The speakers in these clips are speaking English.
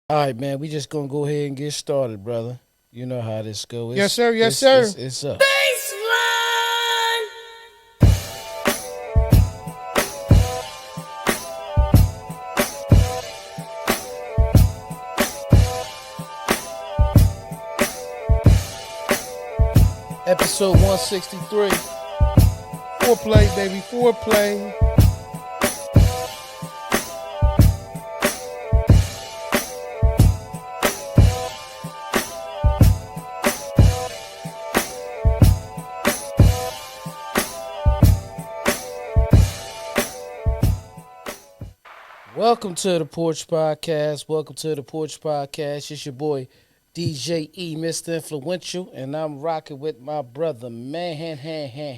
All right, man. We just gonna go ahead and get started, brother. You know how this goes. Yes, sir. Yes, sir. It's up. Episode 163. Foreplay, baby. Foreplay. Welcome to the Porch Podcast. Welcome to the Porch Podcast. It's your boy DJ E, Mr. Influential, and I'm rocking with my brother, man.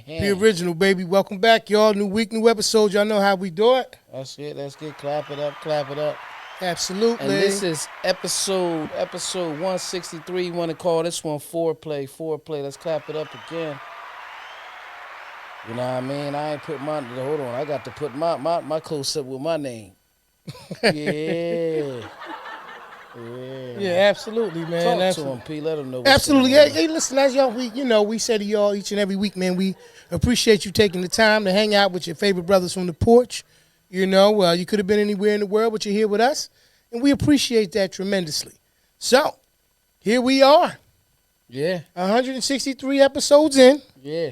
The original, baby. Welcome back, y'all. New week, new episode. Y'all know how we do it. That's it. Let's get clap it up, clap it up. Absolutely. And this is episode 163. You want to call this one foreplay. Let's clap it up again. You know what I mean? I ain't put my, hold on. I got to put my close up with my name. Yeah. Yeah, absolutely, man. Talk to him, P. Let him know what's Absolutely. going on. Hey, listen, as y'all, we say to y'all each and every week, man, we appreciate you taking the time to hang out with your favorite brothers from the porch. You know, you could have been anywhere in the world, but you're here with us, and we appreciate that tremendously. So, here we are. Yeah. 163 episodes in. Yeah.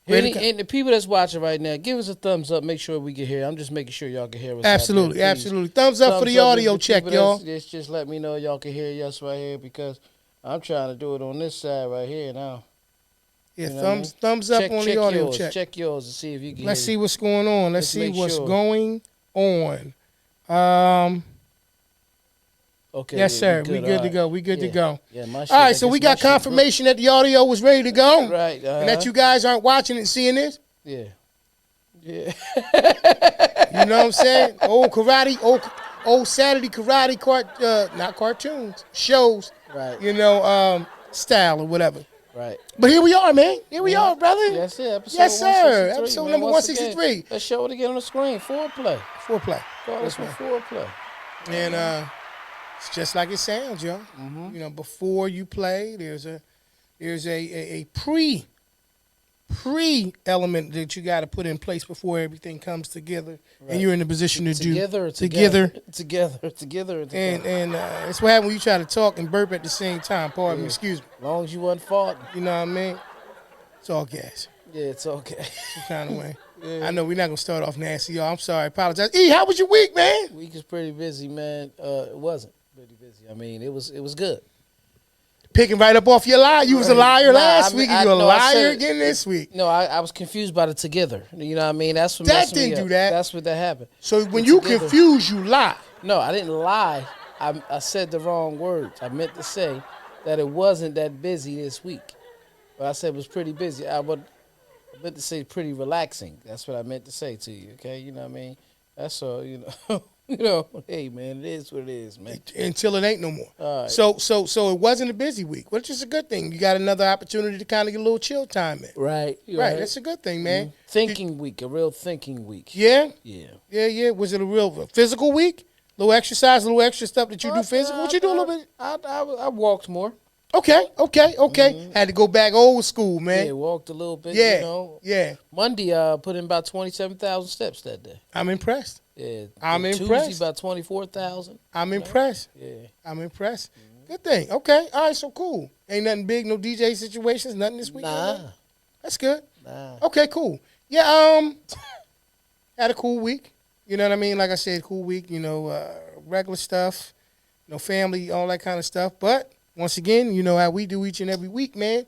Ready to And the people that's watching right now, give us a thumbs up. Make sure we can hear. I'm just making sure y'all can hear us. Absolutely, absolutely. Thumbs up for the Thumbs up audio if the check, people y'all. Just let me know y'all can hear us right here because I'm trying to do it on this side right here now. Yeah, You know what I mean? thumbs up on the audio yours. check. Check yours and see if you can Let's see hear. what's going on. Let's see make what's sure. going on. Okay. Yes, yeah, sir. We all good to right. go. We good to Yeah. go. Yeah, my shit, All I right, so guess we my got shit broke. confirmation that the audio was ready to go, Right. and that you guys aren't watching and seeing this. Yeah. Yeah. You know what I'm saying? Old Saturday karate not cartoons, shows. Right. You know, style or whatever. Right. But here we are, man. Here we are, brother. Yes, sir. Episode Yes, sir. 163, Episode man. number Once 163. Again, let's show it again on the screen. Foreplay. Foreplay. Call this one foreplay. And it's just like it sounds, y'all. Mm-hmm. You know, before you play, there's a pre element that you got to put in place before everything comes together, and you're in the position to do together. And it's what happens when you try to talk and burp at the same time. Pardon me, excuse me. As long as you wasn't farting. You know what I mean? It's all gas. Yeah, it's okay. Some kind of way. Yeah. I know we're not gonna start off nasty, y'all. I'm sorry. Apologize. E, how was your week, man? Week is pretty busy, man. It wasn't pretty busy. I mean, it was good. Picking right up off your lie. You was a liar last week, and you're a no, I liar said- again this week. No, I was confused by the together. You know what I mean? That's what That messed me didn't up. do that. That's what that happened. So when The you together. confuse, you lie. No, I didn't lie. I said the wrong words. I meant to say that it wasn't that busy this week. But I said it was pretty busy. I meant to say pretty relaxing. That's what I meant to say to you, okay? You know what I mean? That's all, you know. You know, hey, man, it is what it is, man. Until it ain't no more. All right. So it wasn't a busy week, which is a good thing. You got another opportunity to kind of get a little chill time in. Right. Right, that's a good thing, man. Thinking week, a real thinking week. Yeah? Yeah. Yeah. Was it a real physical week? Little exercise, a little extra stuff that you do physical? What you do a little bit? I walked more. Okay. Had to go back old school, man. Yeah, walked a little bit, Yeah, you know. yeah. Monday, I put in about 27,000 steps that day. I'm impressed. Yeah. I'm Tuesday, impressed. about 24,000. I'm impressed. Yeah. I'm impressed. Good thing. Okay. All right, so cool. Ain't nothing big, no DJ situations, nothing this week? Nah. That's good. Nah. Okay, cool. Yeah, had a cool week. You know what I mean? Like I said, cool week, you know, regular stuff, you know, family, all that kind of stuff. But once again, you know how we do each and every week, man.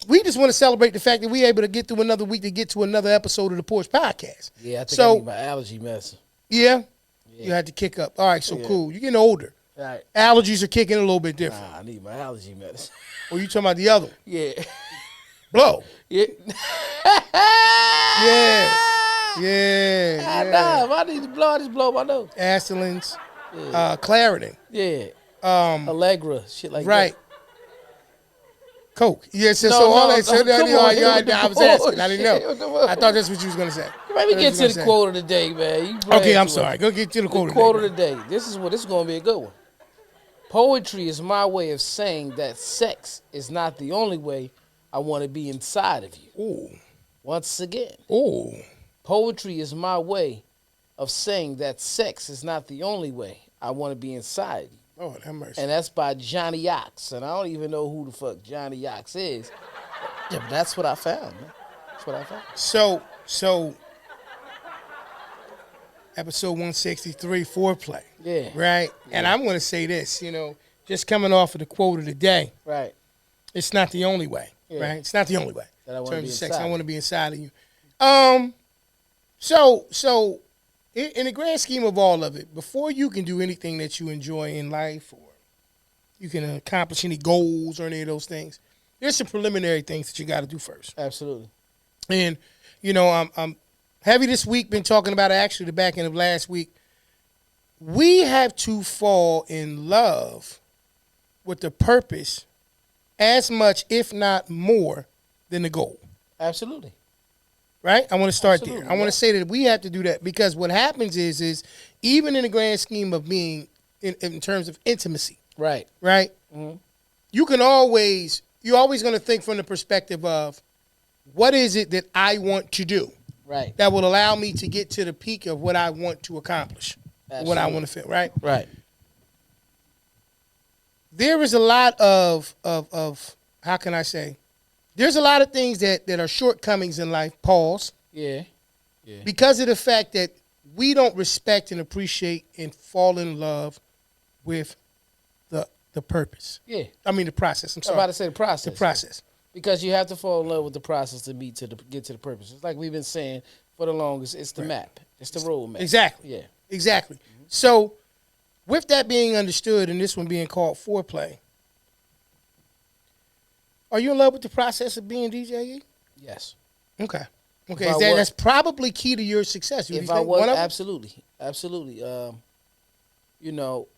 We just want to celebrate the fact that we're able to get through another week to get to another episode of the Porch Podcast. Yeah, I think So- I need my allergy medicine. Yeah? Yeah. You had to kick up. All right, so Yeah. cool. You're getting older. All right. Allergies are kicking a little bit different. Nah, I need my allergy medicine. Or you talking about the other one? Yeah. Blow. Yeah. Yeah. Yeah. Nah, if I need to blow, I just blow my nose. Astelins, Yeah. Claritin. Yeah. Um, Allegra, shit like right. that. Coke. Yes, No, so all no, that. So no, come on, I was asking. I didn't bullshit. know. I thought that's what you was gonna say. Let me That's get what to you the gonna quote of the day, man. You say. Okay, brag I'm too sorry. much. Go get to the The quote. quote of the day. This is going to be a good one. Poetry is my way of saying that sex is not the only way I want to be inside of you. Ooh. Once again, Ooh. poetry is my way of saying that sex is not the only way I want to be inside you. Lord have mercy. And that's by Johnny Ox. And I don't even know who the fuck Johnny Ox is. Yeah, but that's what I found, man. That's what I found. So episode 163, foreplay. Yeah. Right? Yeah. And I'm going to say this, just coming off of the quote of the day, Right. it's not the only way. Yeah. Right? It's not the only way. That I In want to terms be of sex, inside. I want to be inside of you. So in the grand scheme of all of it, before you can do anything that you enjoy in life or you can accomplish any goals or any of those things, there's some preliminary things that you got to do first. Absolutely. And, I'm heavy this week, been talking about it actually the back end of last week. We have to fall in love with the purpose as much, if not more, than the goal. Absolutely. Right? I want to start Absolutely, there. I want to say that we have to do that because what happens is even in the grand scheme of being in terms of intimacy, Right. right? Mm-hmm. You're always going to think from the perspective of what is it that I want to do Right. that will allow me to get to the peak of what I want to accomplish, what I want to feel, right? Right. There is a lot of how can I say? There's a lot of things that are shortcomings in life, pause, Yeah. Yeah. because of the fact that we don't respect and appreciate and fall in love with the purpose. Yeah. I mean the process. I'm I'm sorry. about to say the process. The process. Because you have to fall in love with the process to get to the purpose. It's like we've been saying for the longest. It's the map. It's the road map. Exactly. Yeah. Exactly. So, with that being understood and this one being called foreplay, are you in love with the process of being DJ? Yes. Okay. Okay. If I was- That's probably key to your success. What do If you I think? was One of them? absolutely.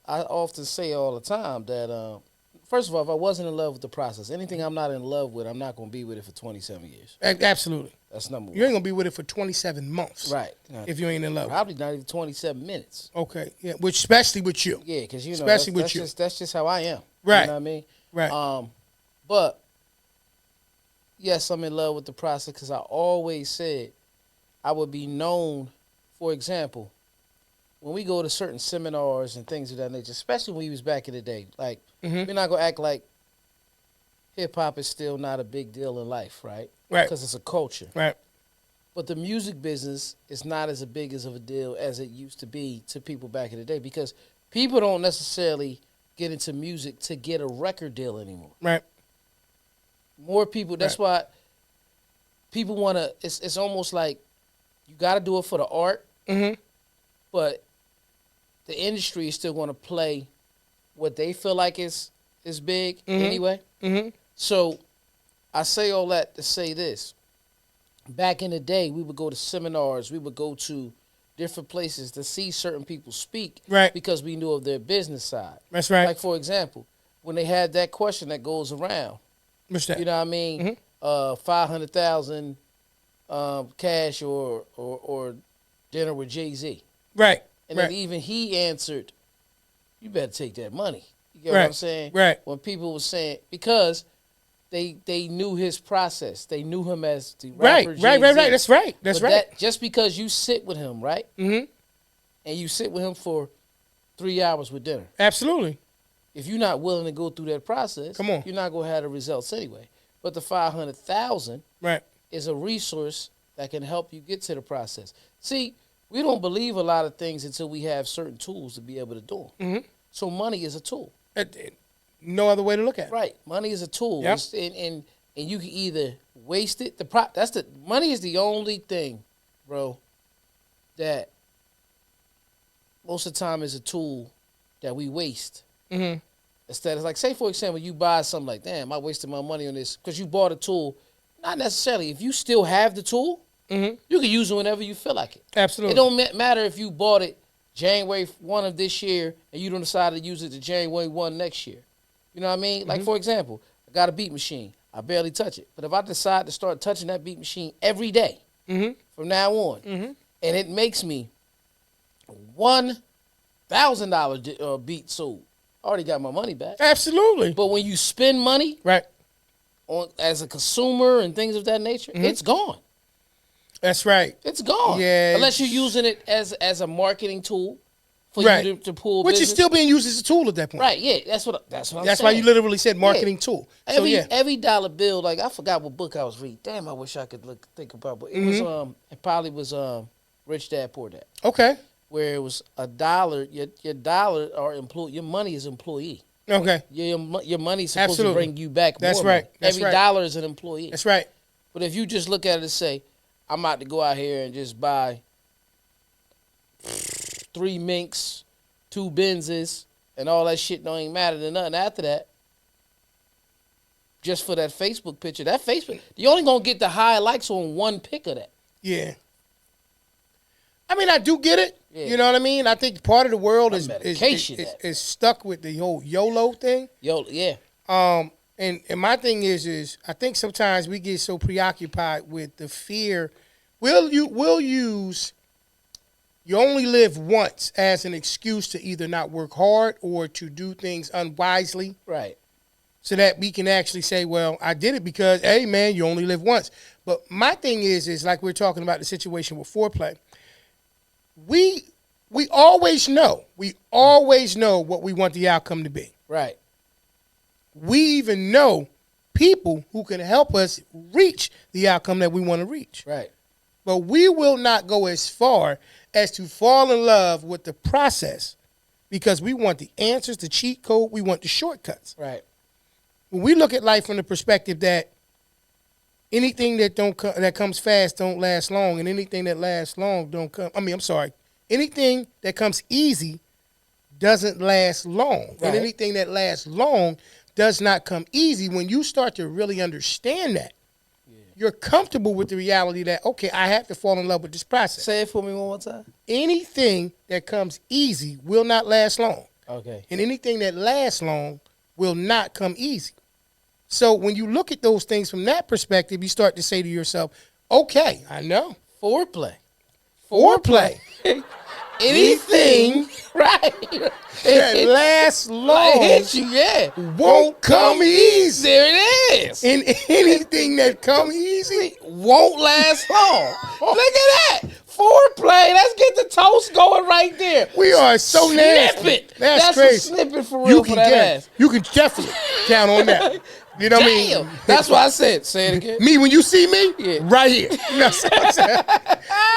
I often say all the time that first of all, if I wasn't in love with the process, anything I'm not in love with, I'm not going to be with it for 27 years. Absolutely. That's number one. You ain't gonna be with it for 27 months, Right. if you ain't in love. Probably not even 27 minutes. Okay. Yeah. Which especially with you. Yeah, because Especially with you. that's just how I am. Right. You know what I mean? Right. But yes, I'm in love with the process because I always said I would be known. For example, when we go to certain seminars and things of that nature, especially when we was back in the day, like Mhm. we're not gonna act like hip hop is still not a big deal in life, right? Right. Because it's a culture. Right. But the music business is not as big as of a deal as it used to be to people back in the day because people don't necessarily get into music to get a record deal anymore. Right. More people. That's why people want to. It's almost like you got to do it for the art, Mm-hmm. but the industry is still going to play what they feel like is big anyway. Mm-hmm. So I say all that to say this. Back in the day, we would go to seminars. We would go to different places to see certain people speak, Right. because we knew of their business side. That's right. Like for example, when they had that question that goes around, What's that? you know what I mean? 500,000 cash or dinner with Jay-Z. Right. And right. then even he answered, you better take that money. You get Right. what I'm saying? Right. When people were saying, because they knew his process. They knew him as the Right. rapper Right. Right. Jay-Z. Right. That's right. That's But right. just because you sit with him, right? Mm-hmm. And you sit with him for 3 hours with dinner. Absolutely. If you're not willing to go through that process, Come on. you're not going to have the results anyway. But the 500,000 Right. is a resource that can help you get to the process. See, we don't believe a lot of things until we have certain tools to be able to do them. Mm-hmm. So money is a tool. No other way to look at it. Right. Money is a tool. Yep. And you can either waste it. Money is the only thing, bro, that most of the time is a tool that we waste. Mm-hmm. Instead of, like, say for example, you buy something like, damn, I wasted my money on this because you bought a tool. Not necessarily. If you still have the tool, Mm-hmm. you can use it whenever you feel like it. Absolutely. It don't matter if you bought it January 1 of this year and you don't decide to use it to January 1 next year. You know what I mean? Mm-hmm. Like, for example, I got a beat machine. I barely touch it. But if I decide to start touching that beat machine every day Mm-hmm. from now on, Mm-hmm. and it makes me $1,000 beat sold, I already got my money back. Absolutely. But when you spend money Right. on as a consumer and things of that nature, it's gone. That's right. It's gone. Yeah. Unless you're using it as a marketing tool for Right. you to pull Which business. is still being used as a tool at that point. Right, yeah. That's what I'm That's saying. why you literally said marketing tool. So Every dollar bill, like I forgot what book I was reading. Damn, I wish I could think about, but it was it probably was Rich Dad Poor Dad. Okay. Where it was a dollar, your dollar or your money is employee. Okay. Your money's supposed Absolutely. to bring you back That's more right. money. That's Every right. dollar is an employee. That's right. But if you just look at it and say, I'm about to go out here and just buy 3 Minks, 2 Benzes, and all that shit don't even matter to nothing after that. Just for that Facebook picture. That Facebook, you're only going to get the high likes on one pic of that. Yeah. I mean, I do get it. Yeah. You know what I mean? I think part of the world My is medication, is stuck with the whole YOLO thing. Yeah. And my thing is I think sometimes we get so preoccupied with the fear. We'll use you only live once as an excuse to either not work hard or to do things unwisely. Right. So that we can actually say, well, I did it because, hey, man, you only live once. But my thing is like we're talking about the situation with foreplay. We always know what we want the outcome to be. Right. We even know people who can help us reach the outcome that we want to reach. Right. But we will not go as far as to fall in love with the process because we want the answers, the cheat code, we want the shortcuts. Right. When we look at life from the perspective that anything that comes fast don't last long, and anything that lasts long don't come. Anything that comes easy doesn't last long, Right. and anything that lasts long does not come easy. When you start to really understand that, you're comfortable with the reality that, okay, I have to fall in love with this process. Say it for me one more time. Anything that comes easy will not last long. Okay. And anything that lasts long will not come easy. So when you look at those things from that perspective, you start to say to yourself, okay, I know. Foreplay. Anything Right. that lasts long It hit you, yeah. won't come easy. There it is. And anything that come easy, Won't last long. Look at that. Foreplay. Let's get the toast going right there. we are so nasty. Snippet. That's a crazy. snippet for real for that ass. You can definitely count on that. You know what I mean? Damn. That's what I said. Say it again. Me, when you see me, Yeah. right here. You know what I'm saying?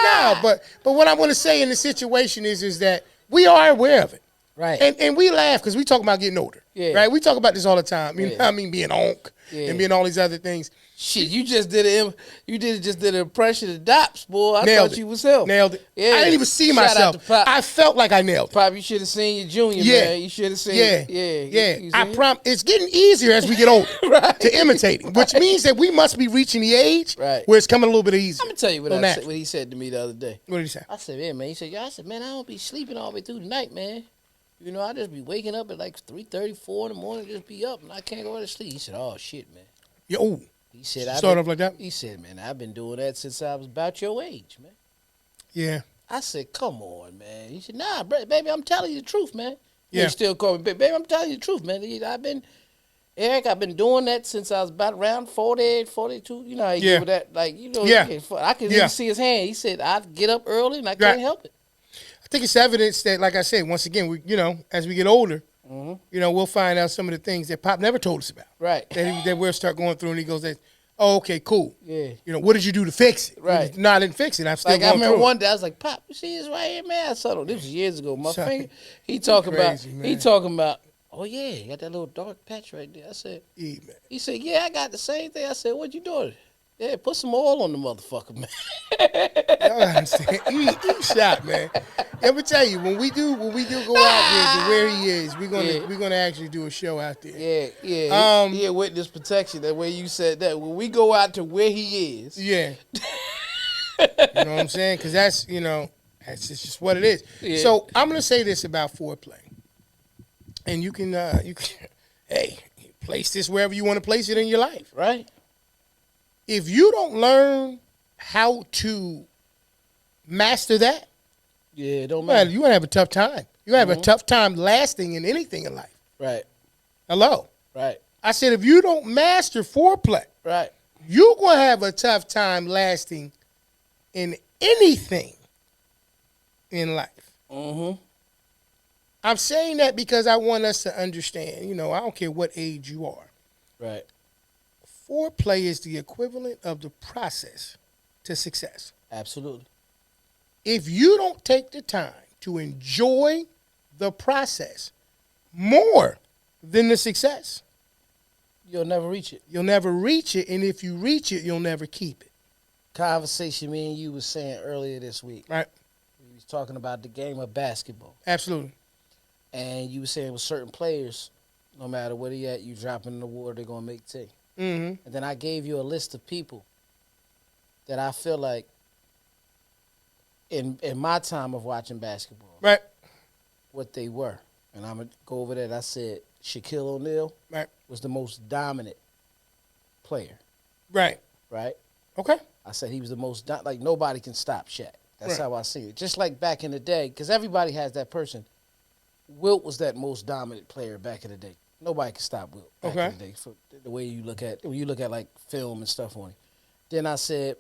No, but what I want to say in the situation is that we are aware of it. Right. And we laugh because we talk about getting older. Yeah. Right? We talk about this all the time. You know Yeah. what I mean? Being onk Yeah. and being all these other things. Shit, you just did an impression of Dops, boy. I Nailed thought it. you was him. Nailed it. Yeah. I didn't even see Shout out myself. to Pop. I felt like I nailed it. Pop, you should have seen your junior, Yeah. man. You should have seen Yeah. Yeah. You I see? promise. It's getting easier as we get older Right. to imitate it, which means that we must be reaching the age Right. where it's coming a little bit easier. I'm gonna tell you what So what he said to me the other day. What did he say? I said, yeah, man. He said, I said, man, I don't be sleeping all the way through the night, man. You know, I just be waking up at like 3:30, 4 in the morning, just be up, and I can't go to sleep. He said, oh shit, man. Yo, He said, start off like that? He said, man, I've been doing that since I was about your age, man. Yeah. I said, come on, man. He said, nah, baby, I'm telling you the truth, man. Yeah. He still call me, baby, I'm telling you the truth, man. I've been doing that since I was about around 40, 42. You know how you Yeah. do with that, like, you know. Yeah. I could Yeah. even see his hand. He said, I get up early and I can't Right. help it. I think it's evidence that, like I said, once again, we, as we get older, we'll find out some of the things that Pop never told us about. Right. That we'll start going through, and he goes, "Oh, okay, cool. Yeah. What did you do to fix it? Right. No, I didn't fix it. I'm still Like, I going remember through it." one day, I was like, Pop, you see this right here, man? I saw it. This was years ago. My Sorry. finger. He talking Crazy, man. about, oh, yeah, you got that little dark patch right there. I said, Yeah, man. he said, yeah, I got the same thing. I said, what you doing? Yeah, put some oil on the motherfucker, man. Y'all understand? He shot, man. Let me tell you, when we do go out there to where he is, we're gonna actually do a show out there. Yeah. He had witness protection. That way you said that. When we go out to where he is. Yeah. You know what I'm saying? Because that's just what it is. Yeah. So I'm gonna say this about foreplay, and you can hey, place this wherever you want to place it in your life. Right? If you don't learn how to master that, Yeah, it don't matter. you're gonna have a tough time. You're gonna have a tough time lasting in anything in life. Right. Hello. Right. I said, if you don't master foreplay, Right. you're going to have a tough time lasting in anything in life. Mm-hmm. I'm saying that because I want us to understand, I don't care what age you are. Right. Foreplay is the equivalent of the process to success. Absolutely. If you don't take the time to enjoy the process more than the success, You'll never reach it. you'll never reach it. And if you reach it, you'll never keep it. Conversation me and you was saying earlier this week. Right. We was talking about the game of basketball. Absolutely. And you were saying with certain players, no matter where they at, you drop them in the water, they're going to make tea. Mm-hmm. And then I gave you a list of people that I feel like in my time of watching basketball, Right. what they were. And I'm going to go over that. I said Shaquille O'Neal Right. was the most dominant player, Right. right? Okay. I said he was the most, like nobody can stop Shaq. That's Right. how I see it. Just like back in the day, because everybody has that person. Wilt was that most dominant player back in the day. Nobody can stop Wilt back Okay. in the day. For the way you look at, when you look at like film and stuff on him. Then I said,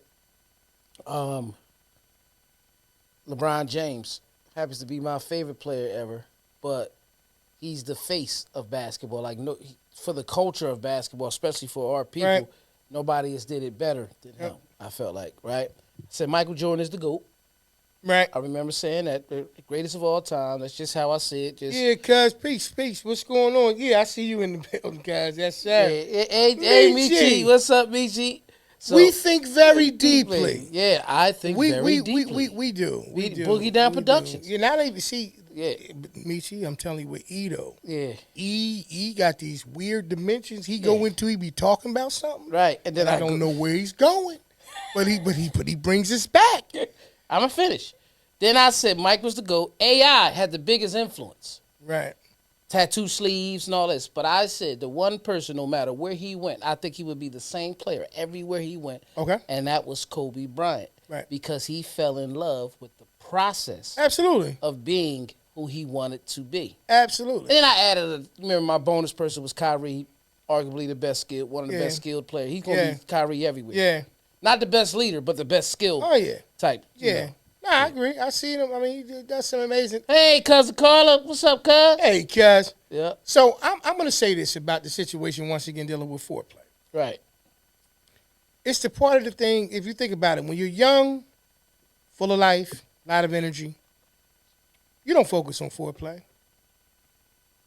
LeBron James happens to be my favorite player ever, but he's the face of basketball. Like for the culture of basketball, especially for our people, Right. nobody has did it better than him. I felt like, right? I said Michael Jordan is the GOAT. Right. I remember saying that, the greatest of all time. That's just how I see it. Just Yeah, cuz, peace. What's going on? Yeah, I see you in the building, guys. Yes, sir. Hey, Michi. What's up, Michi? So, we think very deeply. Yeah, I think very deeply. We do. We do. Boogie Down We Productions. do. You're not even, see, Yeah. Michi, I'm telling you, with Ito, Yeah. he got these weird dimensions. He go into, he be talking about something. Right. And then I don't know where he's going. But he brings us back. I'm going to finish. Then I said Mike was the GOAT. A.I. had the biggest influence. Right. Tattoo sleeves and all this. But I said the one person, no matter where he went, I think he would be the same player everywhere he went. Okay. And that was Kobe Bryant. Right. Because he fell in love with the process Absolutely. of being who he wanted to be. Absolutely. And then I added, remember my bonus person was Kyrie, arguably the best skilled, one of the best skilled players. He's going to be Kyrie everywhere. Yeah. Not the best leader, but the best skilled type. Yeah. You know. No, I agree. I see him. I mean, he does some amazing. Hey, cousin Carla. What's up, cuz? Hey, cuz. Yeah. So I'm going to say this about the situation once again dealing with foreplay. Right. It's the part of the thing, if you think about it, when you're young, full of life, a lot of energy, you don't focus on foreplay.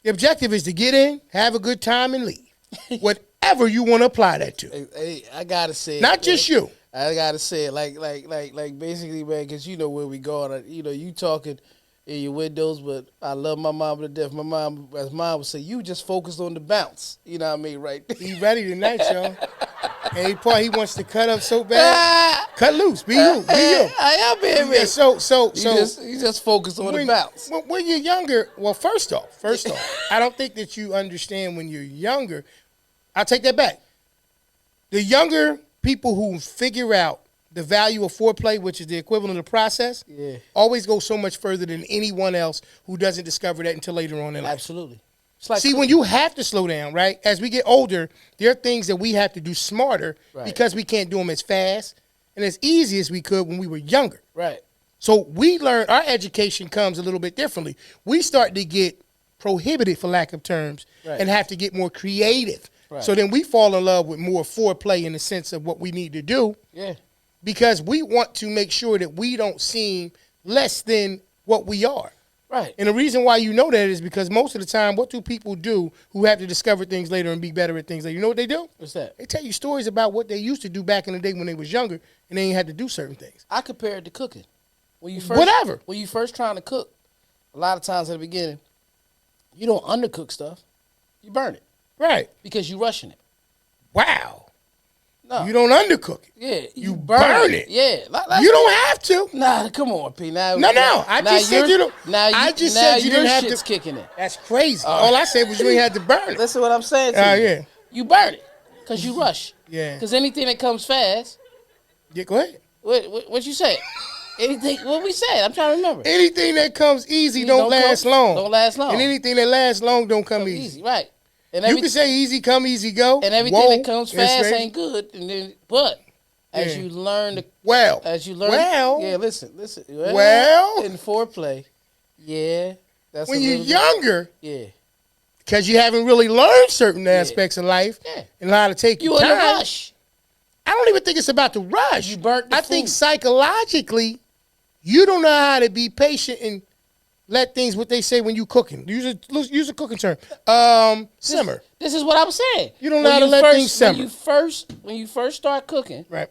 The objective is to get in, have a good time, and leave. Whatever you want to apply that to. Hey, I got to say it. Not just you. I gotta say it, like basically, man, because you know where we going. You know, you talking in your windows, but I love my mom to death. My mom, as mom would say, you just focused on the bounce. You know what I mean, right? He ready tonight, y'all. Any part he wants to cut up so bad, cut loose. Be you. Be you. I am being Yeah, so you just focus on the bounce. When you're younger, well, first off, I don't think that you understand when you're younger. I'll take that back. The younger people who figure out the value of foreplay, which is the equivalent of the process, always go so much further than anyone else who doesn't discover that until later on in life. Absolutely. It's like See, when you have to slow down, right? As we get older, there are things that we have to do smarter because we can't do them as fast and as easy as we could when we were younger. Right. So we learn, our education comes a little bit differently. We start to get prohibited, for lack of terms, and have to get more creative. Right. So then we fall in love with more foreplay in the sense of what we need to do. Yeah. Because we want to make sure that we don't seem less than what we are. Right. And the reason why you know that is because most of the time, what do people do who have to discover things later and be better at things later? You know what they do? What's that? They tell you stories about what they used to do back in the day when they was younger and they ain't had to do certain things. I compare it to cooking. When you first trying to cook, a lot of times at the beginning, you don't undercook stuff. You burn it. Right. Because you're rushing it. Wow. No. You don't undercook it. Yeah. You burn it. Yeah. You don't have to. Nah, come on, P. No. I just said you don't. I just said you didn't have to. Kicking in. That's crazy. All I said was you ain't had to burn it. Listen what I'm saying to you. Yeah. You burn it because you rush. Yeah. Because anything that comes fast. Yeah, go ahead. What you say? Anything, what we said, I'm trying to remember. Anything that comes easy You don't last long. Don't last long. And anything that lasts long don't come Come easy. right. And You can say easy come, easy go. and everything Whoa, that comes fast ain't good. And then, but as Yeah. you learn, yeah, listen, in foreplay, yeah, that's when a you're little younger, yeah, because you haven't really learned certain aspects of life and how to take your time. You in a rush. I don't even think it's about the rush. You burnt the I food. think psychologically, you don't know how to be patient and let things, what they say when you cooking. Use a cooking term. Simmer. This is what I was saying. You don't know how to let things simmer. When you first start cooking, right,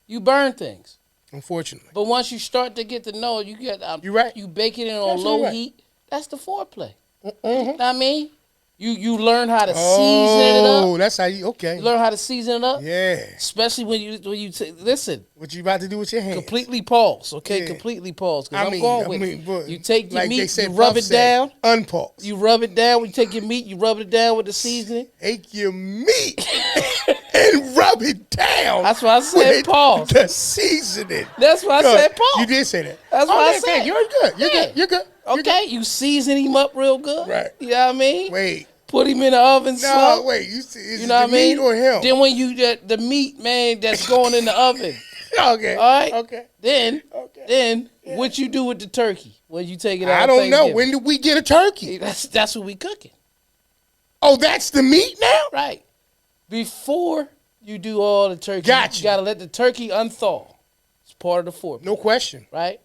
you burn things. Unfortunately. But once you start to get to know, you get you're right. You bake it in on low heat. That's the foreplay. Mm-hmm. You know what I mean? You learn how to season it up. Oh, that's how you okay. You learn how to season it up. Yeah. Especially when you listen. What you about to do with your hands? Completely pause. Okay, Yeah. completely pause. But you take your like meat, you rub it down. Unpause. You rub it down. When you take your meat, you rub it down with the seasoning. Take your meat and rub it down. That's why I said pause. The seasoning. That's why I said pause. You did say that. That's why I said. You're good. You're good. You're good. Okay, you season him up real good. Right. You know what I mean? Wait. Put him in the oven slow. No, wait. Is you know it the meat or him? Then when you the meat, man, that's going in the oven. Okay. All right. Okay. Then what you do with the turkey when you take it out? I don't know. When did we get a turkey? That's what we cooking. Oh, that's the meat now? Right. Before you do all the turkey, Gotcha. You gotta let the turkey unthaw. It's part of the foreplay. No question. Right?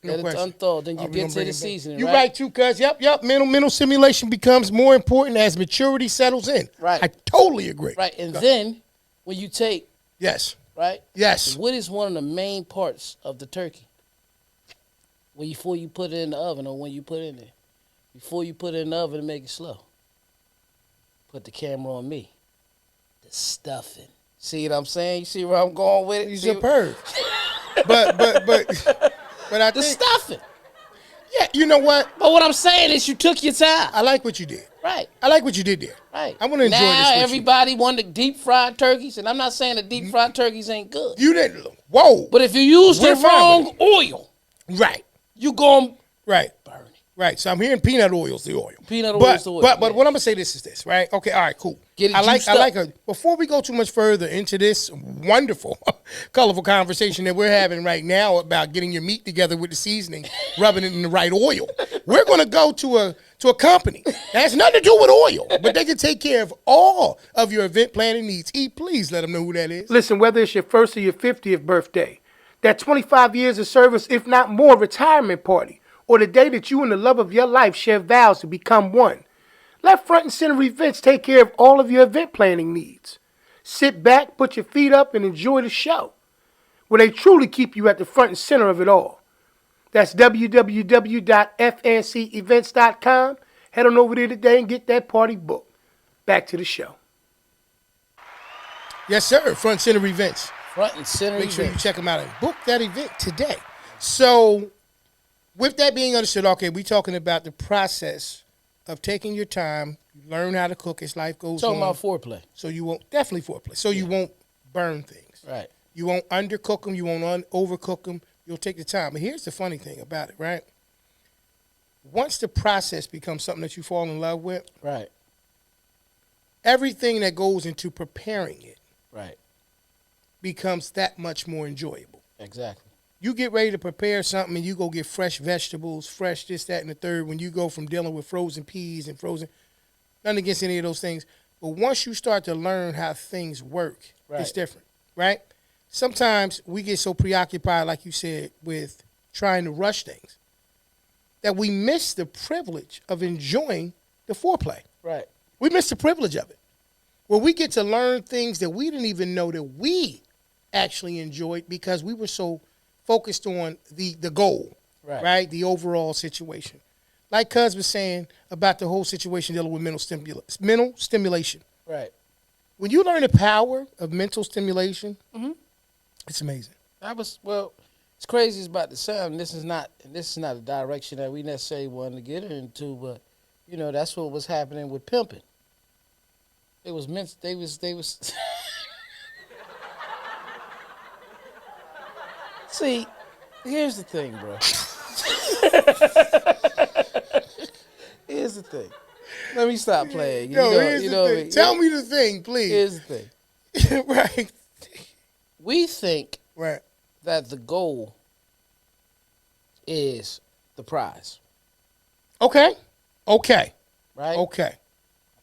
No Let it unthaw, then you get to the seasoning. You're right too, cuz. Yep. Mental simulation becomes more important as maturity settles in. Right. I totally agree. Right. And then when you take Yes. Right? Yes. What is one of the main parts of the turkey? Before you put it in the oven or when you put it in there? Before you put it in the oven and make it slow. Put the camera on me. The stuffing. See what I'm saying? You see where I'm going with it? He's a perv. But I think the stuffing. Yeah, you know what? But what I'm saying is you took your time. I like what you did. Right. I like what you did there. Right. I want to enjoy this Now with everybody want the deep fried turkeys, and I'm not saying the deep fried turkeys ain't good. You didn't. Whoa. But if you use the wrong oil, right, you going right burn it. Right. So I'm hearing peanut oil's the oil. Peanut oil's the oil. But what I'm gonna say this is this, right? Okay. All right. Cool. Get it I like up. Before we go too much further into this wonderful, colorful conversation that we're having right now about getting your meat together with the seasoning, rubbing it in the right oil, we're gonna go to a company that has nothing to do with oil, but they can take care of all of your event planning needs. Please let them know who that is. Listen, whether it's your first or your 50th birthday, that 25 years of service, if not more, retirement party, or the day that you and the love of your life share vows to become one, let Front and Center Events take care of all of your event planning needs. Sit back, put your feet up, and enjoy the show, where they truly keep you at the front and center of it all. That's www.fncevents.com. Head on over there today and get that party booked. Back to the show. Yes, sir. Front Center Events. Front and Center Make sure you Events. check them out and book that event today. So, with that being understood, okay, we're talking about the process of taking your time, learn how to cook as life goes on. Talking about foreplay. So you won't, definitely foreplay. So you won't burn things. Right. You won't undercook them. You won't overcook them. You'll take the time. But here's the funny thing about it, right? Once the process becomes something that you fall in love with, right, everything that goes into preparing it, right, becomes that much more enjoyable. Exactly. You get ready to prepare something and you go get fresh vegetables, fresh this, that, and the third. When you go from dealing with frozen peas and frozen, nothing against any of those things. But once you start to learn how things work, it's different, right? Sometimes we get so preoccupied, like you said, with trying to rush things that we miss the privilege of enjoying the foreplay. Right. We miss the privilege of it. Where we get to learn things that we didn't even know that we actually enjoyed because we were so focused on the goal, right? The overall situation. Like Cuz was saying about the whole situation dealing with mental stimulation. Right. When you learn the power of mental stimulation, it's amazing. It's crazy as about the sound. This is not a direction that we necessarily wanted to get into, but you know, that's what was happening with pimping. It was meant they was See, Here's the thing, bro. Here's the thing. Let me stop playing. No, here's the thing. Tell me the thing, please. Here's the thing. Right. We think Right. that the goal is the prize, Okay. Okay. right? Okay.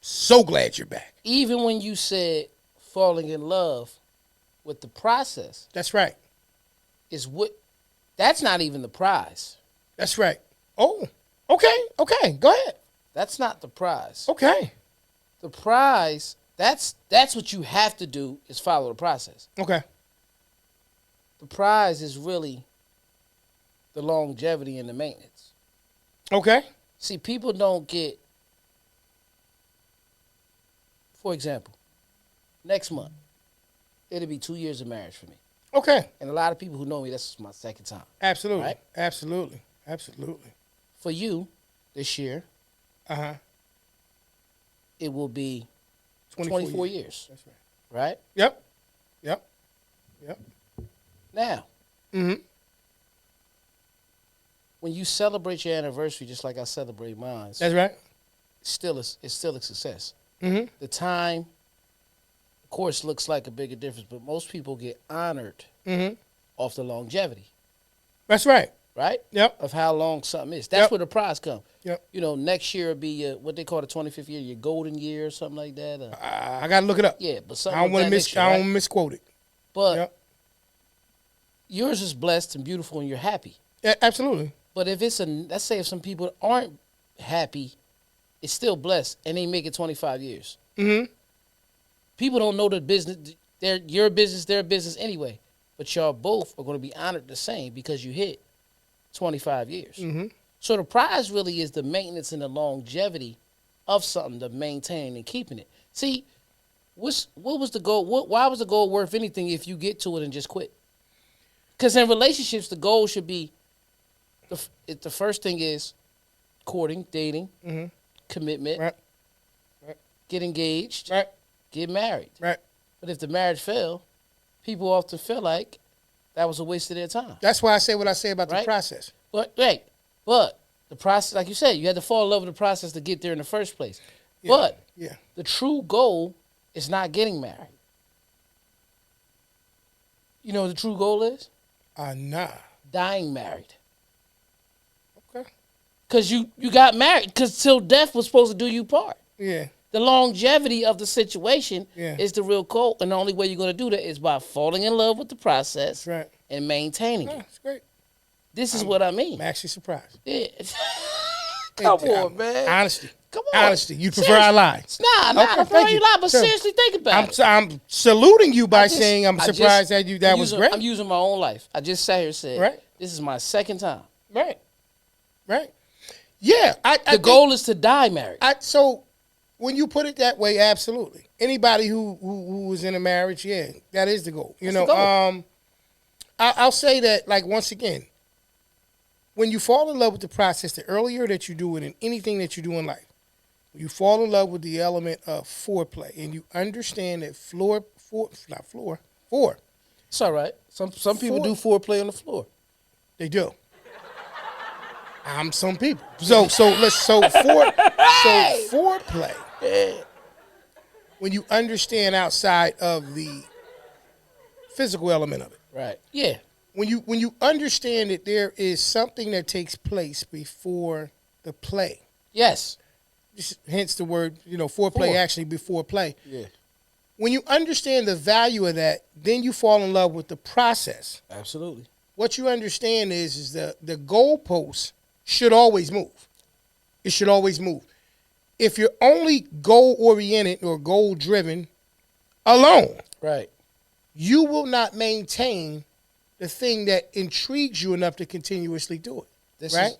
So glad you're back. Even when you said falling in love with the process That's right. is what that's not even the prize. That's right. Oh. Okay. Okay. Go ahead. That's not the prize. Okay. The prize, that's what you have to do is follow the process. Okay. The prize is really the longevity and the maintenance. Okay. See, people don't get, for example, next month, it'll be 2 years of marriage for me. Okay. And a lot of people who know me, that's my second time. Absolutely. Right? Absolutely. Absolutely. For you, this year, Uh-huh. it will be 24 years. That's right. Right? Yep. Yep. Yep. Now, Mm-hmm. when you celebrate your anniversary just like I celebrate mine, That's right. it's still a success. Mm-hmm. The time, of course, looks like a bigger difference, but most people get honored Mm-hmm. off the longevity, That's right. right? Yep. Of how long something is. That's Yep. where the prize comes. Yep. You know, next year will be what they call the 25th year, your golden year or something like that. I gotta look it up. Yeah, but something I don't like want that to next year, I right? don't misquote it. But Yep. yours is blessed and beautiful and you're happy. Yeah, absolutely. But if it's let's say if some people aren't happy, it's still blessed and they make it 25 years. Mm-hmm. People don't know the business, your business, their business anyway. But y'all both are going to be honored the same because you hit 25 years. Mm-hmm. So the prize really is the maintenance and the longevity of something, the maintaining and keeping it. See, what was the goal? Why was the goal worth anything if you get to it and just quit? Because in relationships, the goal should be the first thing is courting, dating, Mm-hmm. commitment, Right. get engaged, Right. get married. Right. But if the marriage failed, people often feel like that was a waste of their time. That's why I say what I say about the Right. process. But the process, like you said, you had to fall in love with the process to get there in the first place. Yeah. But Yeah. the true goal is not getting married. You know what the true goal is? Nah. Dying married. Okay. Because you got married, because till death was supposed to do you part. Yeah. The longevity of the situation Yeah. is the real goal. And the only way you're going to do that is by falling in love with the process That's right. and maintaining Yeah, it. it's great. This is what I mean. I'm actually surprised. Yeah. Come on, man. Honesty. Come on. Honesty. You prefer I lie. Nah, Okay, I prefer thank you you. lie, but Sure. seriously think about it. I'm saluting you by I just- saying I'm I just- surprised that that was great. I'm using my own life. I just sat here and said, Right. this is my second time. Right. Right. Yeah. I The think- goal is to die married. So when you put it that way, absolutely. Anybody who is in a marriage, yeah, that is the goal. You That's know, the goal. I'll say that, like, once again, when you fall in love with the process, the earlier that you do it in anything that you do in life, you fall in love with the element of foreplay, and you understand that four. It's all right. Some people Four- do foreplay on the floor. They do. I'm some people. So foreplay. When you understand outside of the physical element of it. Right. Yeah. When you understand that there is something that takes place before the play. Yes. Hence the word, foreplay Fore. actually before play. Yeah. When you understand the value of that, then you fall in love with the process. Absolutely. What you understand is the goalpost should always move. It should always move. If you're only goal-oriented or goal-driven alone, Right. you will not maintain the thing that intrigues you enough to continuously do it. Right?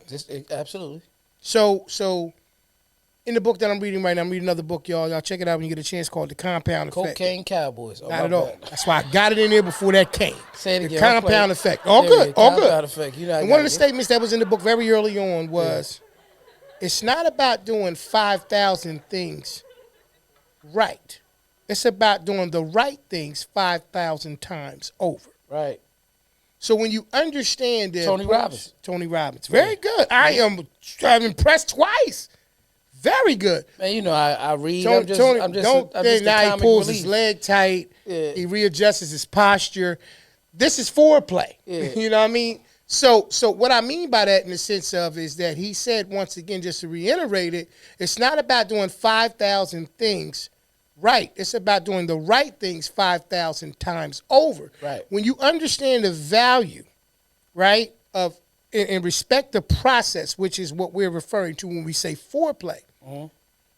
Absolutely. So in the book that I'm reading right now, I'm reading another book, y'all. Y'all check it out when you get a chance, called The Compound Effect. Cocaine Cowboys. Oh, Not my at all. bad. That's why I got it in there before that came. Say it The again. I'll play Compound it. Effect. All There good. we go. All good. Compound Effect. You know, I And got one of the it. statements that was in the book very early on was, it's not about doing 5,000 things right. It's about doing the right things 5,000 times over. Right. So when you understand that Tony Robbins. Tony Robbins, very good. I'm impressed twice. Very good. Man, you know I read. Tony, I'm just don't a think now he comic pulls relief. his leg tight. Yeah. He readjusts his posture. This is foreplay. Yeah. You know what I mean? So what I mean by that in the sense of is that he said, once again, just to reiterate it, it's not about doing 5,000 things right. It's about doing the right things 5,000 times over. Right. When you understand the value, right, of and respect the process, which is what we're referring to when we say foreplay,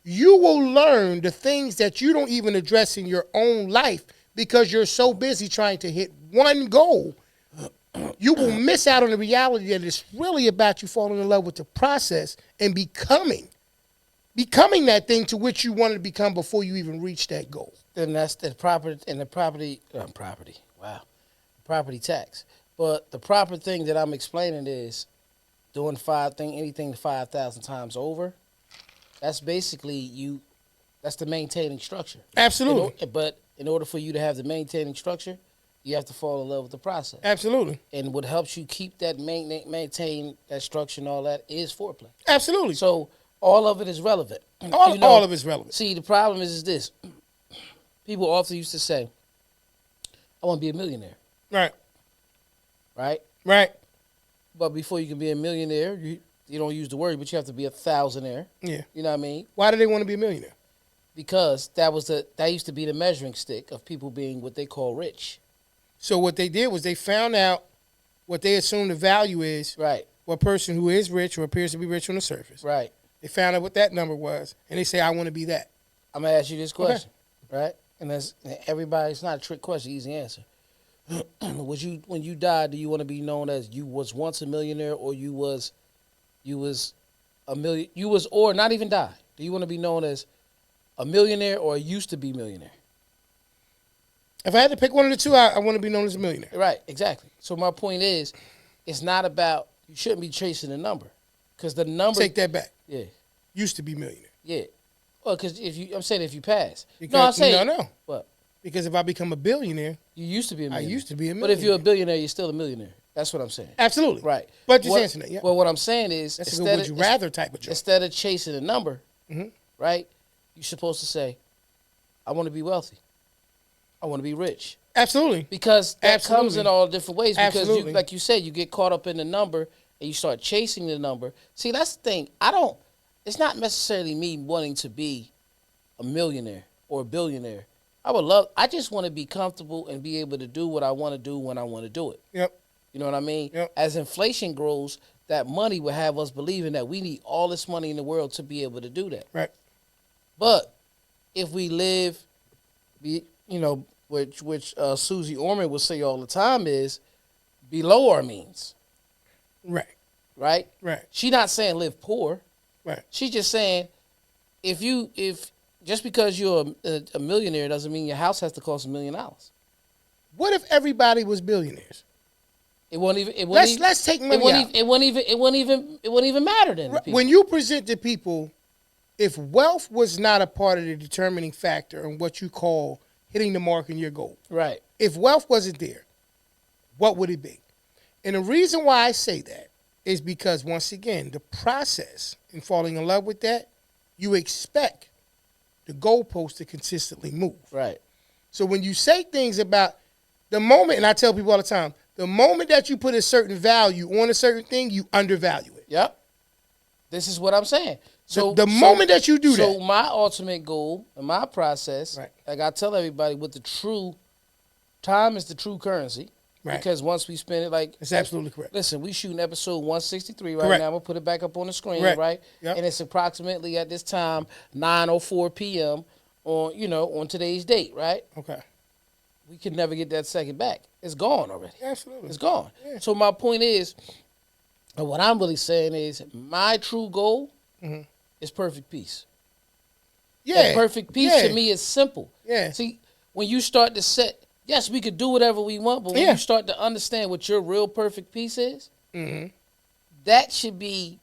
you will learn the things that you don't even address in your own life because you're so busy trying to hit one goal. You will miss out on the reality that it's really about you falling in love with the process and becoming that thing to which you wanted to become before you even reach that goal. Then that's the property property tax. But the proper thing that I'm explaining is doing anything 5,000 times over. That's basically that's the maintaining structure. Absolutely. But in order for you to have the maintaining structure, you have to fall in love with the process. Absolutely. And what helps you keep that maintain that structure and all that is foreplay. Absolutely. So all of it is relevant. All of it's relevant. See, the problem is this. People often used to say, I want to be a millionaire. Right. Right? Right. But before you can be a millionaire, you don't use the word, but you have to be a thousandaire. Yeah. You know what I mean? Why do they want to be a millionaire? Because that used to be the measuring stick of people being what they call rich. So what they did was they found out what they assume the value is. Right. For a person who is rich or appears to be rich on the surface. Right. They found out what that number was, and they say, I want to be that. I'm going to ask you this question, right? And it's not a trick question, easy answer. When you die, do you want to be known as you was once a millionaire, or you was a million? Or not even die. Do you want to be known as a millionaire or used to be millionaire? If I had to pick one of the two, I want to be known as a millionaire. Right, exactly. So my point is, it's not about, you shouldn't be chasing the number, because the number. Take that back. Yeah. Used to be millionaire. Yeah. Well, because I'm saying if you pass. Because, no. What? Because if I become a billionaire, You used to be a millionaire. I used to be a But millionaire. if you're a billionaire, you're still a millionaire. That's what I'm saying. Absolutely. Right. But just answering that, yeah. Well, what I'm saying is, That's a good would you rather type of joke. Instead of chasing a number, right, you're supposed to say, I want to be wealthy. I want to be rich. Absolutely. Because that comes in all different ways. Because, Absolutely. like you said, you get caught up in the number and you start chasing the number. See, that's the thing. It's not necessarily me wanting to be a millionaire or a billionaire. I just want to be comfortable and be able to do what I want to do when I want to do it. Yep. You know what I mean? Yep. As inflation grows, that money will have us believing that we need all this money in the world to be able to do that. Right. But if we live, which Susie Orman would say all the time is below our means. Right. Right? Right. She's not saying live poor. Right. She's just saying if just because you're a millionaire doesn't mean your house has to cost $1 million. What if everybody was billionaires? It won't even. Let's take money out. It won't even matter then. To people. When you present to people, if wealth was not a part of the determining factor in what you call hitting the mark in your goal, right? If wealth wasn't there, what would it be? And the reason why I say that is because, once again, the process in falling in love with that, you expect the goalpost to consistently move. Right. So when you say things about the moment, and I tell people all the time, the moment that you put a certain value on a certain thing, you undervalue it. Yep. This is what I'm saying. So the moment that you do that. So my ultimate goal and my process, right. like I tell everybody, with the true time is the true currency. Right. Because once we spend it, it's absolutely correct. Listen, we shooting episode 163 right correct. now. I'm gonna put it back up on the screen, correct. right? Yep. And it's approximately at this time 9:04 p.m. on today's date, right? Okay. We could never get that second back. It's gone already. Absolutely. It's gone. Yeah. So my point is, and what I'm really saying is, my true goal is perfect peace. Yeah. And perfect peace to me is simple. Yeah. See, when you start to set, yes, we could do whatever we want, but when you start to understand what your real perfect peace is, that should be,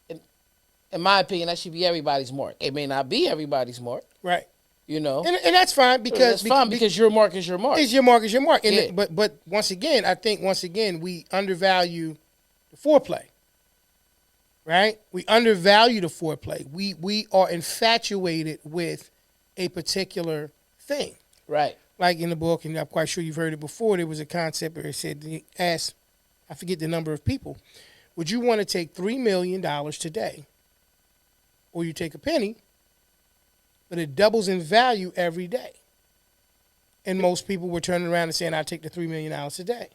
in my opinion, that should be everybody's mark. It may not be everybody's mark. Right. You know, And that's fine that's fine because your mark is your mark. Is your mark is your mark. And Yeah. but once again, I think we undervalue the foreplay. Right? We undervalue the foreplay. We are infatuated with a particular thing. Right. Like in the book, and I'm quite sure you've heard it before, there was a concept where it said, ask, I forget the number of people, would you want to take $3 million today? Or you take a penny, but it doubles in value every day. And most people were turning around and saying, I'll take the $3 million today,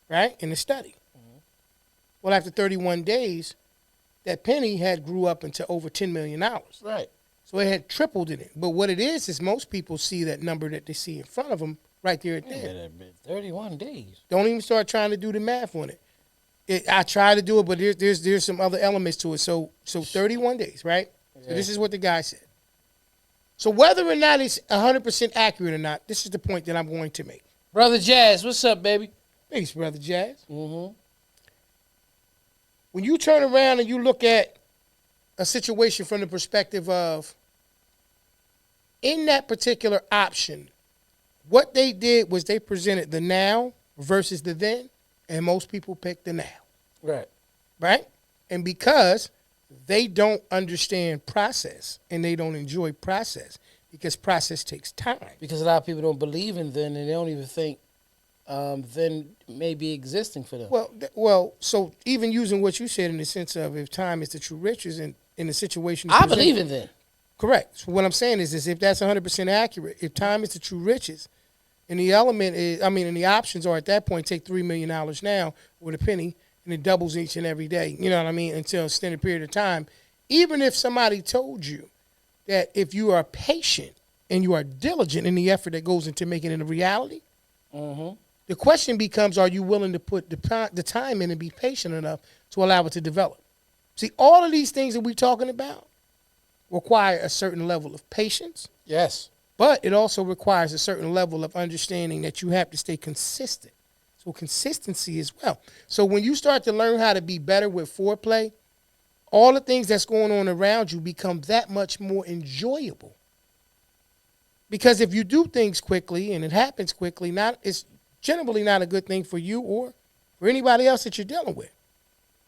right? In the study. Mm-hmm. Well, after 31 days, that penny had grew up into over $10 million. Right. So it had tripled in it. But what it is most people see that number that they see in front of them right there at there. 31 days. Don't even start trying to do the math on it. I try to do it, but there's some other elements to it. So 31 days, right? Yeah. So this is what the guy said. So whether or not it's 100% accurate or not, this is the point that I'm going to make. Brother Jazz, what's up, baby? Thanks, Brother Jazz. Mm-hmm. When you turn around and you look at a situation from the perspective of, in that particular option, what they did was they presented the now versus the then, and most people pick the now. Right. Right? And because they don't understand process and they don't enjoy process, because process takes time. Because a lot of people don't believe in then, and they don't even think then may be existing for them. Well, so even using what you said in the sense of if time is the true riches in the situation. I believe in then. Correct. So what I'm saying is if that's 100% accurate, if time is the true riches, and the element is, and the options are at that point, take $3 million now with a penny, and it doubles each and every day, you know what I mean, until a extended period of time. Even if somebody told you that if you are patient and you are diligent in the effort that goes into making it a reality, mm-hmm. The question becomes, are you willing to put the time in and be patient enough to allow it to develop? See, all of these things that we're talking about require a certain level of patience. Yes. But it also requires a certain level of understanding that you have to stay consistent. So consistency as well. So when you start to learn how to be better with foreplay, all the things that's going on around you become that much more enjoyable. Because if you do things quickly and it happens quickly, it's generally not a good thing for you or for anybody else that you're dealing with.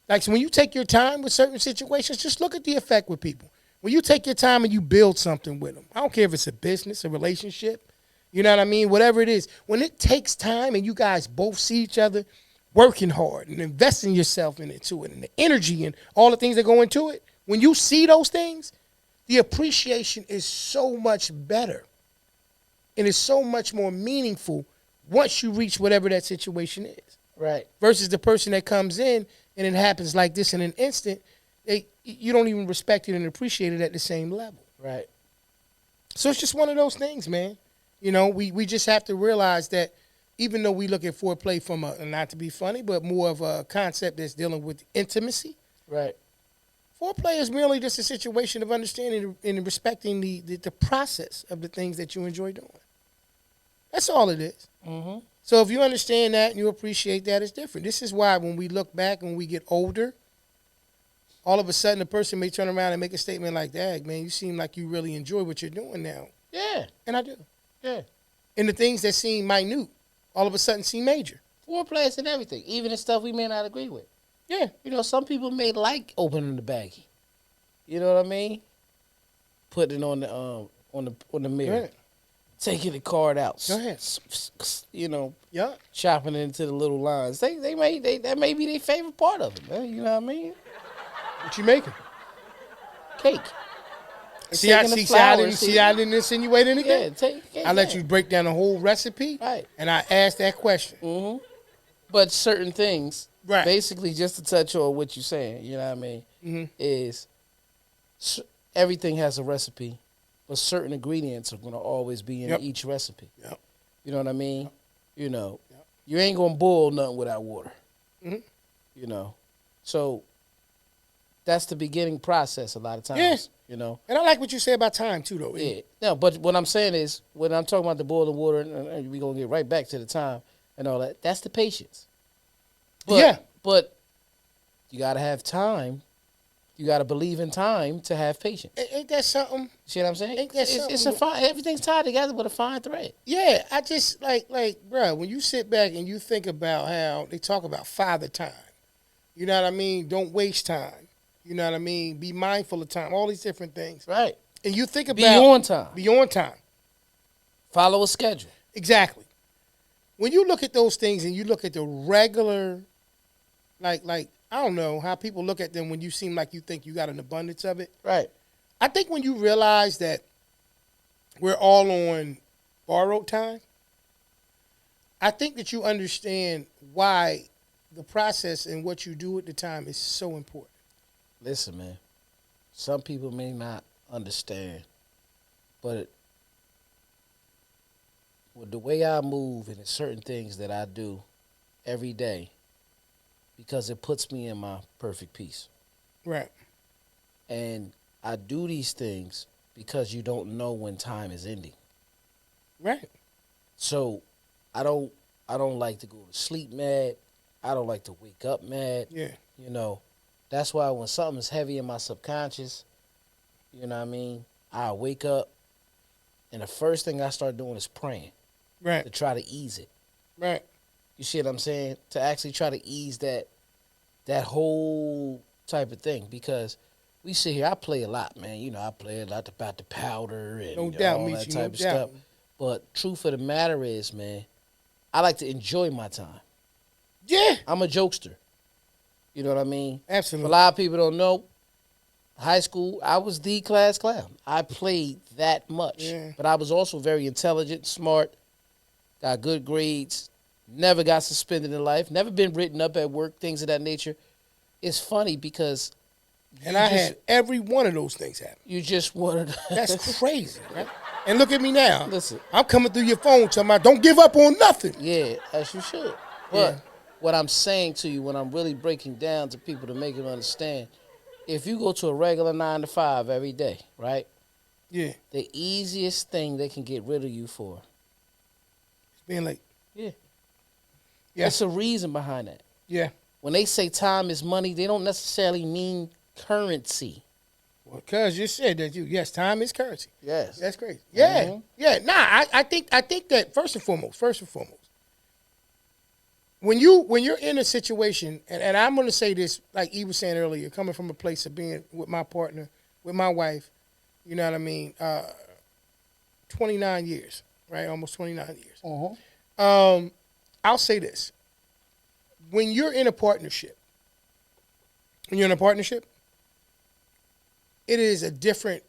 Like, so when you take your time with certain situations, just look at the effect with people. When you take your time and you build something with them, I don't care if it's a business, a relationship, you know what I mean, whatever it is. When it takes time and you guys both see each other working hard and investing yourself into it and the energy and all the things that go into it, when you see those things, the appreciation is so much better and it's so much more meaningful once you reach whatever that situation is. Right. Versus the person that comes in and it happens like this in an instant, you don't even respect it and appreciate it at the same level. Right. So it's just one of those things, man. You know, we just have to realize that even though we look at foreplay from not to be funny, but more of a concept that's dealing with intimacy. Right. Foreplay is merely just a situation of understanding and respecting the process of the things that you enjoy doing. That's all it is. Mm-hmm. So if you understand that and you appreciate that, it's different. This is why when we look back and we get older, all of a sudden a person may turn around and make a statement like that. Man, you seem like you really enjoy what you're doing now. Yeah. And I do. Yeah. And the things that seem minute, all of a sudden seem major. Foreplay and everything, even the stuff we may not agree with. Yeah. You know, some people may like opening the baggie. You know what I mean? Putting it on the mirror. Right. Taking the card out. Go ahead. You know, Yeah. chopping it into the little lines. That may be their favorite part of it, man. You know what I mean? What you making? Cake. See, I didn't insinuate anything. Yeah, I let you break down the whole recipe. Right. And I asked that question. Mm-hmm. But certain things, right. Basically just to touch on what you're saying, you know what I mean, mm-hmm. is everything has a recipe, but certain ingredients are going to always be in each recipe. Yep. You know what I mean? Yep. You know, you ain't going to boil nothing without water. Mm-hmm. You know, so that's the beginning process a lot of times. Yeah. You know, and I like what you say about time too, though. Yeah. No, but what I'm saying is, when I'm talking about the boiling water, and we're gonna get right back to the time and all that. That's the patience. But, yeah. But you gotta have time You got to believe in time to have patience. Ain't that something? See what I'm saying? Ain't that It's a something? fine. Everything's tied together with a fine thread. Yeah, I just bro, when you sit back and you think about how they talk about father time, you know what I mean? Don't waste time. You know what I mean? Be mindful of time, all these different things. Right. And you think about Be on time. Be on time. Follow a schedule. Exactly. When you look at those things and you look at the regular, like I don't know how people look at them when you seem like you think you got an abundance of it. Right. I think when you realize that we're all on borrowed time, I think that you understand why the process and what you do at the time is so important. Listen, man. Some people may not understand, but with the way I move and the certain things that I do every day, because it puts me in my perfect peace. Right. And I do these things because you don't know when time is ending. Right. So I don't like to go to sleep mad. I don't like to wake up mad. Yeah. You know, that's why when something's heavy in my subconscious, you know what I mean, I wake up and the first thing I start doing is praying Right. to try to ease it. Right. You see what I'm saying? To actually try to ease that whole type of thing, because we sit here, I play a lot, man. You know, I play a lot about the powder and No doubt, all Michi, that no type of doubt. stuff. But truth of the matter is, man, I like to enjoy my time. Yeah. I'm a jokester. You know what I mean? Absolutely. A lot of people don't know. High school, I was the class clown. I played that much. Yeah. But I was also very intelligent, smart, got good grades, never got suspended in life, never been written up at work, things of that nature. It's funny because And I had every one of those things happen. you just wanted to. That's crazy, right? And look at me now. Listen. I'm coming through your phone talking about don't give up on nothing. Yeah, as you should. But Yeah. what I'm saying to you, when I'm really breaking down to people to make them understand, if you go to a regular 9 to 5 every day, right? Yeah. The easiest thing they can get rid of you for. It's being late. Yeah. Yeah. There's a reason behind that. Yeah. When they say time is money, they don't necessarily mean currency. Well, cuz you said that yes, time is currency. Yes. That's crazy. Yeah. Mhm. Yeah. Nah, I think that first and foremost, when you're in a situation, and I'm gonna say this like he was saying earlier, coming from a place of being with my partner, with my wife, you know what I mean, 29 years, right? Almost 29 years. I'll say this. When you're in a partnership, it is a different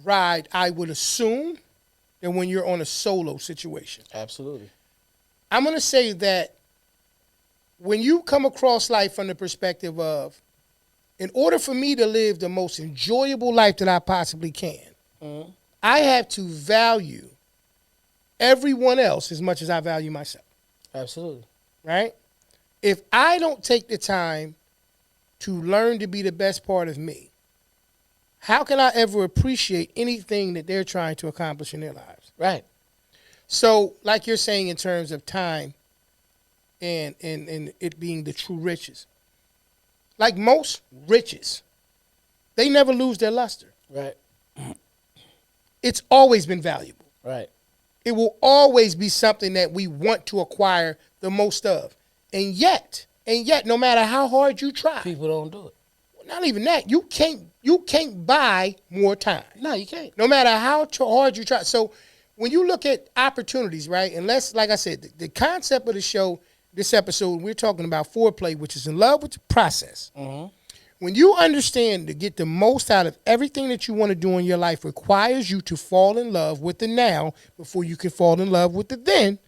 ride, I would assume, than when you're on a solo situation. Absolutely. I'm going to say that when you come across life from the perspective of, in order for me to live the most enjoyable life that I possibly can, I have to value everyone else as much as I value myself. Absolutely. Right? If I don't take the time to learn to be the best part of me, how can I ever appreciate anything that they're trying to accomplish in their lives? Right. So, like you're saying in terms of time and it being the true riches, like most riches, they never lose their luster. Right. It's always been valuable. Right. It will always be something that we want to acquire the most of. And yet, no matter how hard you try, People don't do it. not even that, you can't buy more time. No, you can't. No matter how hard you try. So when you look at opportunities, right, and like I said, the concept of the show, this episode, we're talking about foreplay, which is in love with the process. When you understand to get the most out of everything that you want to do in your life requires you to fall in love with the now before you can fall in love with the then,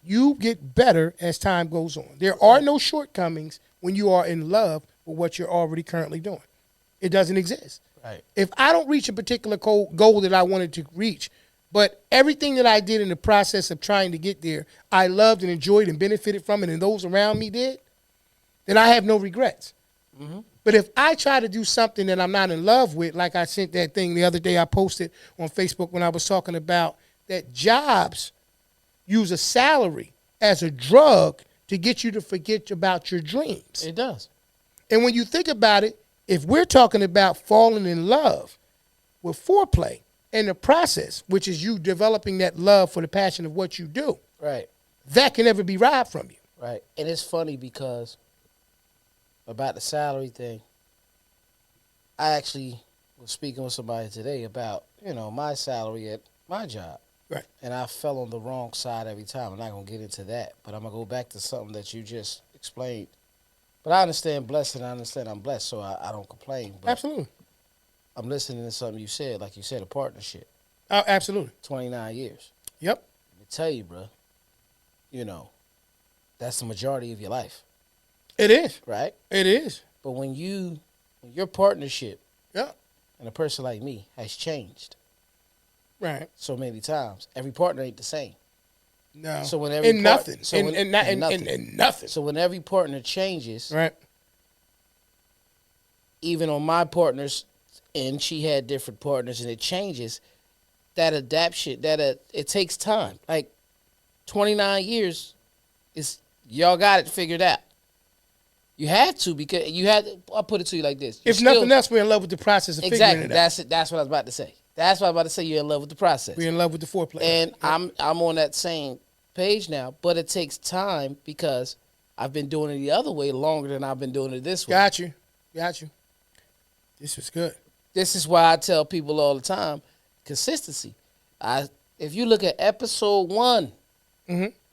you get better as time goes on. There are no shortcomings when you are in love with what you're already currently doing. It doesn't exist. Right. If I don't reach a particular goal that I wanted to reach, but everything that I did in the process of trying to get there, I loved and enjoyed and benefited from it, and those around me did, then I have no regrets. But if I try to do something that I'm not in love with, like I sent that thing the other day I posted on Facebook when I was talking about that jobs use a salary as a drug to get you to forget about your dreams. It does. And when you think about it, if we're talking about falling in love with foreplay and the process, which is you developing that love for the passion of what you do, Right. that can never be robbed from you. Right. And it's funny because about the salary thing, I actually was speaking with somebody today about, my salary at my job. Right. And I fell on the wrong side every time. I'm not going to get into that, but I'm going to go back to something that you just explained. But I understand blessing. I understand I'm blessed, so I don't complain. But Absolutely. I'm listening to something you said, like you said, a partnership. Absolutely. 29 years. Yep. Let me tell you, bro, that's the majority of your life, It is. right? It is. But when your partnership Yep. and a person like me has changed Right. so many times, every partner ain't the same. No. So when every in nothing. So in, when, in, not, in nothing. in nothing. So when every partner changes, Right. even on my partners, and she had different partners, and it changes. That adaptation, it takes time. Like 29 years is y'all got it figured out. You had to because you had. I'll put it to you like this: If nothing else, we're in love with the process of exactly. figuring it out. That's what I was about to say. That's what I was about to say. You're in love with the process. We're in love with the foreplay. And Yep. I'm on that same page now, but it takes time because I've been doing it the other way longer than I've been doing it this way. Got you. This was good. This is why I tell people all the time, consistency. If you look at episode 1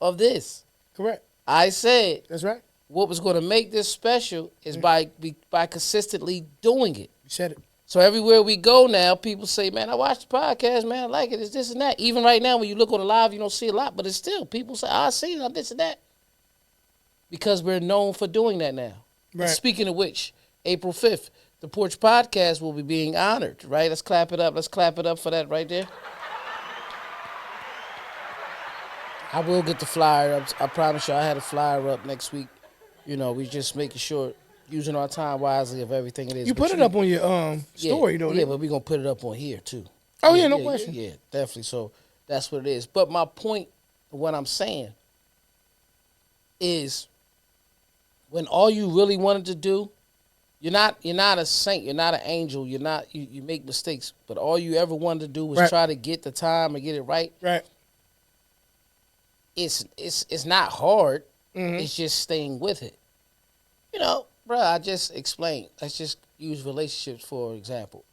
of this, Correct. I said That's right. what was going to make this special is by consistently doing it. You said it. So everywhere we go now, people say, man, I watched the podcast, man, I like it, it's this and that. Even right now, when you look on the live, you don't see a lot, but it's still, people say, I see it, I'm this and that. Because we're known for doing that now. Right. Speaking of which, April 5th, the Porch podcast will be being honored, right? Let's clap it up. Let's clap it up for that right there. I will get the flyer up. I promise you I had a flyer up next week. We just making sure, using our time wisely of everything it is. You But put it up on your story, though. Yeah, but we're going to put it up on here, too. Oh, yeah, no question. Yeah, definitely. So that's what it is. But my point, what I'm saying, is when all you really wanted to do, you're not a saint, you're not an angel, you make mistakes, but all you ever wanted to do was Right. try to get the time and get it right. Right. It's not hard. Mm-hmm. It's just staying with it. Bro, I just explained. Let's just use relationships for example.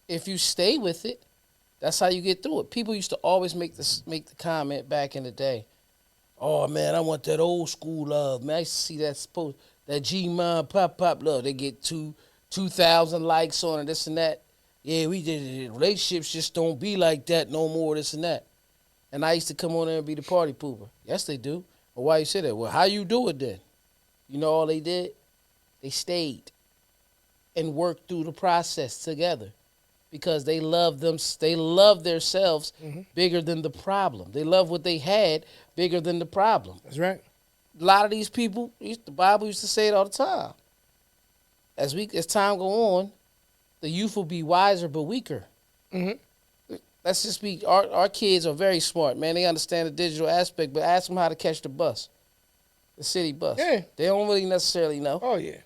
If you stay with it, that's how you get through it. People used to always make the comment back in the day. Oh man, I want that old school love, man. I used to see that G-Mon pop love. They get 2,000 likes on it, this and that. Yeah, we did it. Relationships just don't be like that no more, this and that. And I used to come on there and be the party pooper. Yes, they do. But why you say that? Well, how you do it then? You know all they did? They stayed and worked through the process together because they love themselves bigger than the problem. They love what they had bigger than the problem. That's right. A lot of these people, the Bible used to say it all the time. As time go on, the youth will be wiser but weaker. Let's just be, our kids are very smart, man. They understand the digital aspect, but ask them how to catch the bus, the city bus. Yeah. They don't really necessarily know. Oh, yeah.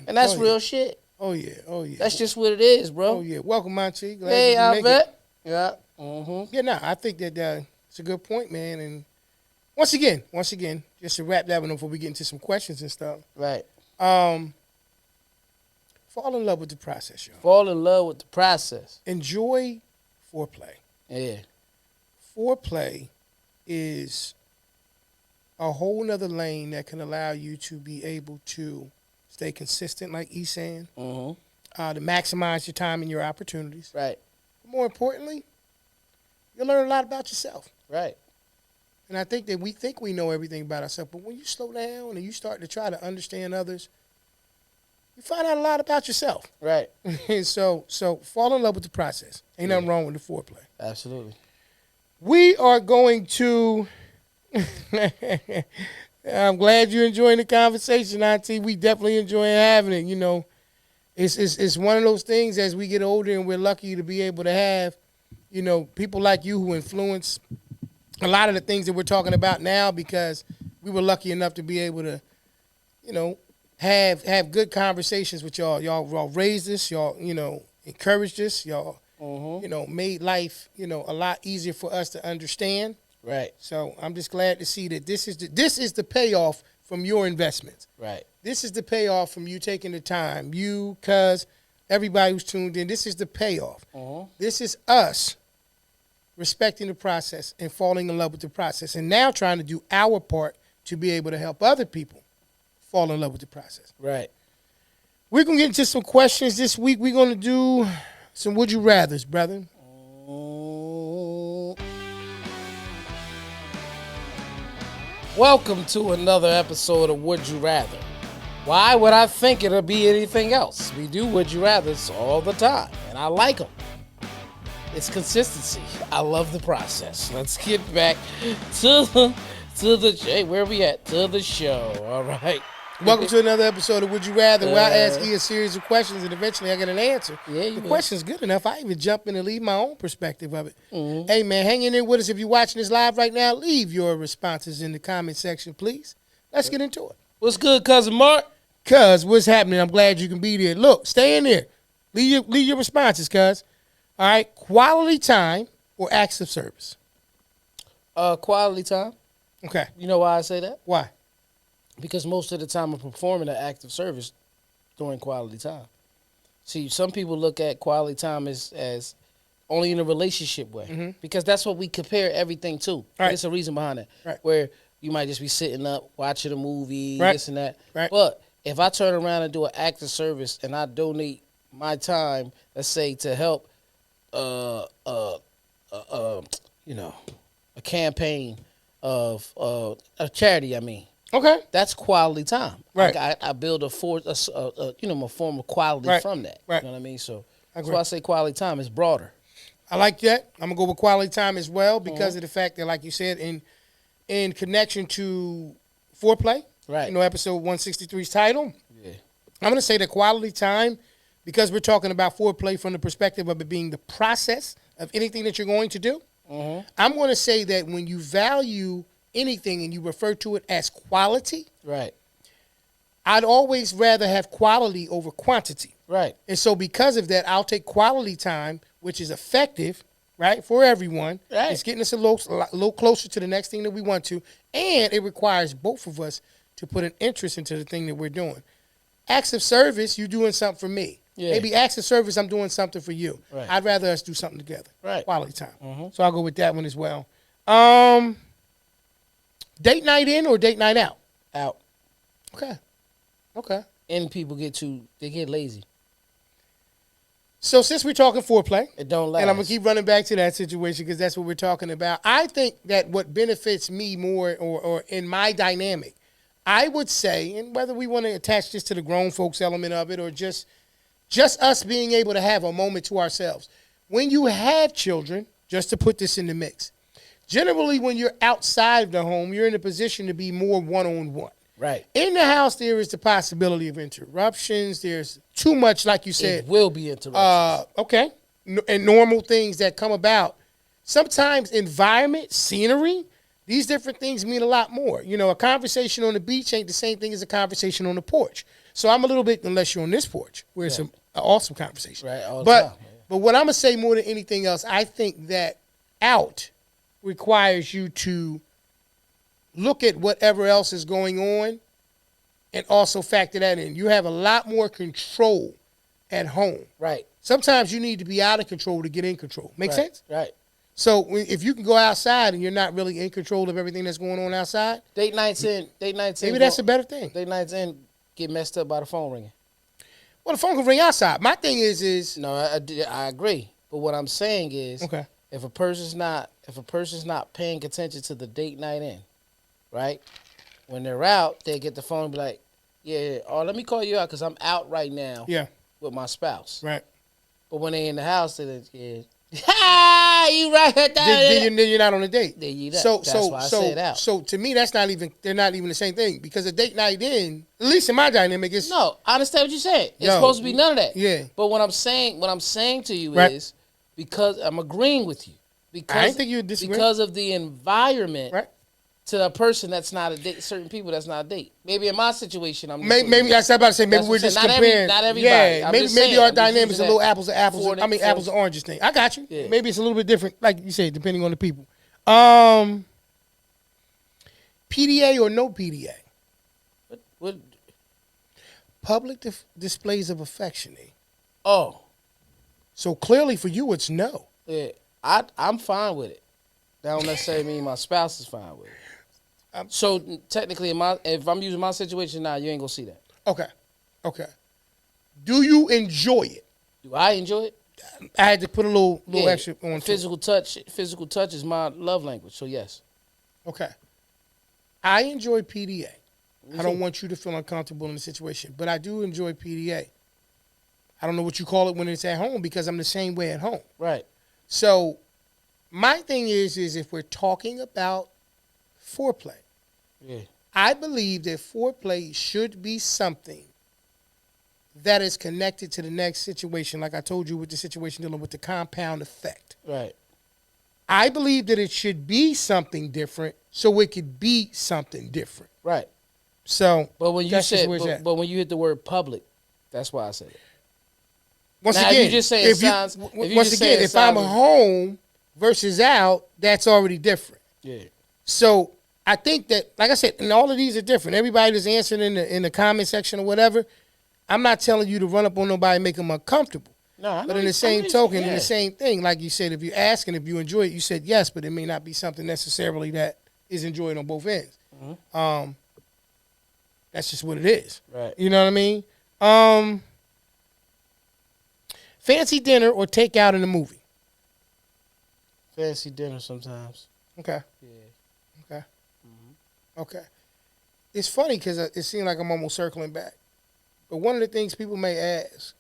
And that's oh, real yeah. shit. Oh, yeah. Oh, yeah. That's just what it is, bro. Oh, yeah. Welcome, Monty. Glad Hey, you can make Albert. it. Yeah. Mm-hmm. Yeah, no, I think that it's a good point, man. And once again, just to wrap that one up before we get into some questions and stuff, Right. fall in love with the process, y'all. Fall in love with the process. Enjoy foreplay. Yeah. Foreplay is a whole nother lane that can allow you to be able to stay consistent, like he's saying, Mm-hmm. to maximize your time and your opportunities. Right. But more importantly, you'll learn a lot about yourself. Right. And I think that we think we know everything about ourselves, but when you slow down and you start to try to understand others, you find out a lot about yourself. Right. And so fall in love with the process. Ain't nothing wrong with the foreplay. Absolutely. We are going to. I'm glad you're enjoying the conversation, Auntie. We definitely enjoy having it. It's one of those things as we get older and we're lucky to be able to have, people like you who influence a lot of the things that we're talking about now because we were lucky enough to be able to, have good conversations with y'all. Y'all raised us. Y'all, encouraged us. Y'all, made life, a lot easier for us to understand. Right. So I'm just glad to see that this is the payoff from your investments. Right. This is the payoff from you taking the time. You, cuz, everybody who's tuned in, this is the payoff. This is us respecting the process and falling in love with the process, and now trying to do our part to be able to help other people fall in love with the process. Right. We're going to get into some questions this week. We're going to do some would you rathers, brother. Welcome to another episode of Would You Rather. Why would I think it'll be anything else? We do Would You Rathers all the time, and I like them. It's consistency. I love the process. Let's get back to the hey, where are we at? To the show. All right. Welcome to another episode of Would You Rather, where I ask you a series of questions and eventually I get an answer. Yeah, the question's good enough. I even jump in and leave my own perspective of it. Hey, man, hang in there with us. If you're watching this live right now, leave your responses in the comment section, please. Let's get into it. What's good, Cousin Mark? Cuz, what's happening? I'm glad you can be there. Look, stay in there. Leave your responses, cuz. All right, quality time or acts of service? Quality time. Okay. You know why I say that? Why? Because most of the time I'm performing an act of service during quality time. See, some people look at quality time as only in a relationship way, because that's what we compare everything to. Right. There's a reason behind it, right. Where you might just be sitting up watching a movie, right. this and that. Right. But if I turn around and do an act of service and I donate my time, let's say to help, a campaign of a charity. I mean. Okay. That's quality time. Right. I build a form of quality right. from that. Right. You know what I mean? So that's agree. why I say quality time is broader. I like that. I'm gonna go with quality time as well because of the fact that, like you said, in connection to foreplay, right? Episode 163's title. Yeah. I'm gonna say that quality time, because we're talking about foreplay from the perspective of it being the process of anything that you're going to do. I'm going to say that when you value anything and you refer to it as quality, right? I'd always rather have quality over quantity, right? And so because of that, I'll take quality time, which is effective, right, for everyone. Right. It's getting us a little closer to the next thing that we want to, and it requires both of us to put an interest into the thing that we're doing. Acts of service, you doing something for me. Yeah. Maybe acts of service, I'm doing something for you. Right. I'd rather us do something together. Right. Quality time. So I'll go with that one as well. Date night in or date night out? Out. Okay. And people get lazy. So since we're talking foreplay, It don't last. and I'm going to keep running back to that situation because that's what we're talking about, I think that what benefits me more or in my dynamic, I would say, and whether we want to attach this to the grown folks element of it or just us being able to have a moment to ourselves. When you have children, just to put this in the mix, generally when you're outside of the home, you're in a position to be more one-on-one. Right. In the house, there is the possibility of interruptions. There's too much, like you said. It will be interruptions. Okay. And normal things that come about. Sometimes environment, scenery, these different things mean a lot more. A conversation on the beach ain't the same thing as a conversation on the porch. So I'm a little bit, unless you're on this porch, where it's an awesome conversation. Right, all the but, time. But what I'm going to say more than anything else, I think that out requires you to look at whatever else is going on and also factor that in. You have a lot more control at home. Right. Sometimes you need to be out of control to get in control. Make sense? Right. So if you can go outside and you're not really in control of everything that's going on outside, Date nights in. maybe that's a better thing. Date nights in get messed up by the phone ringing. Well, the phone can ring outside. My thing is No, I agree. But what I'm saying is, okay. if a person's not paying attention to the date night in, right? When they're out, they get the phone and be like, yeah, or let me call you out because I'm out right now with my spouse. Right. But when they in the house, they're ha, you right there. Then you're not on a date. Then you that's why I said out. So to me, they're not even the same thing because a date night in, at least in my dynamic, is no. I understand what you're saying. It's supposed to be none of that. Yeah. But what I'm saying to you right. is because I'm agreeing with you. Because I didn't think you would disagree. Because of the environment. Right. to a person that's not a date. Certain people that's not a date. Maybe in my situation, I'm just Maybe I was about to say maybe That's what we're I'm saying. just Not comparing. not everybody. Yeah, I'm maybe just maybe saying. our I'm just dynamics using a little that apples to apples. for I mean for- apples to oranges thing. I got you. Yeah. Maybe it's a little bit different, like you said, depending on the people. Um, PDA or no PDA? What? Public displays of affection. Oh, So clearly for you, it's no. yeah. I'm fine with it. That don't necessarily mean my spouse is fine with it. So technically, if I'm using my situation now, you ain't gonna see that. Okay, okay. Do you enjoy it? Do I enjoy it? I had to put a little Yeah. extra on to it. Physical touch. Physical touch is my love language. So yes. Okay. I enjoy PDA. Me I don't too. want you to feel uncomfortable in the situation, but I do enjoy PDA. I don't know what you call it when it's at home because I'm the same way at home. Right. So my thing is if we're talking about foreplay, Yeah. I believe that foreplay should be something that is connected to the next situation, like I told you with the situation dealing with the compound effect. Right. I believe that it should be something different so it could be something different. Right. So, But when you that's just said, where it's at. but when you hit the word public, that's why I said it. Once Now, if again, you just say it sounds- if you once just say again, it if I'm sounds- home versus out, that's already different. Yeah. So I think that, like I said, and all of these are different. Everybody that's answering in the comment section or whatever, I'm not telling you to run up on nobody and make them uncomfortable. No, I know But in you- the same I know token, you- in yeah. the same thing, like you said, if you're asking if you enjoy it, you said yes, but it may not be something necessarily that is enjoyed on both ends. Mm-hmm. That's just what it is. Right. You know what I mean? Fancy dinner or take out in a movie? Fancy dinner sometimes. Okay. Yeah. Okay. Mm-hmm. Okay. It's funny because it seems like I'm almost circling back. But one of the things people may ask,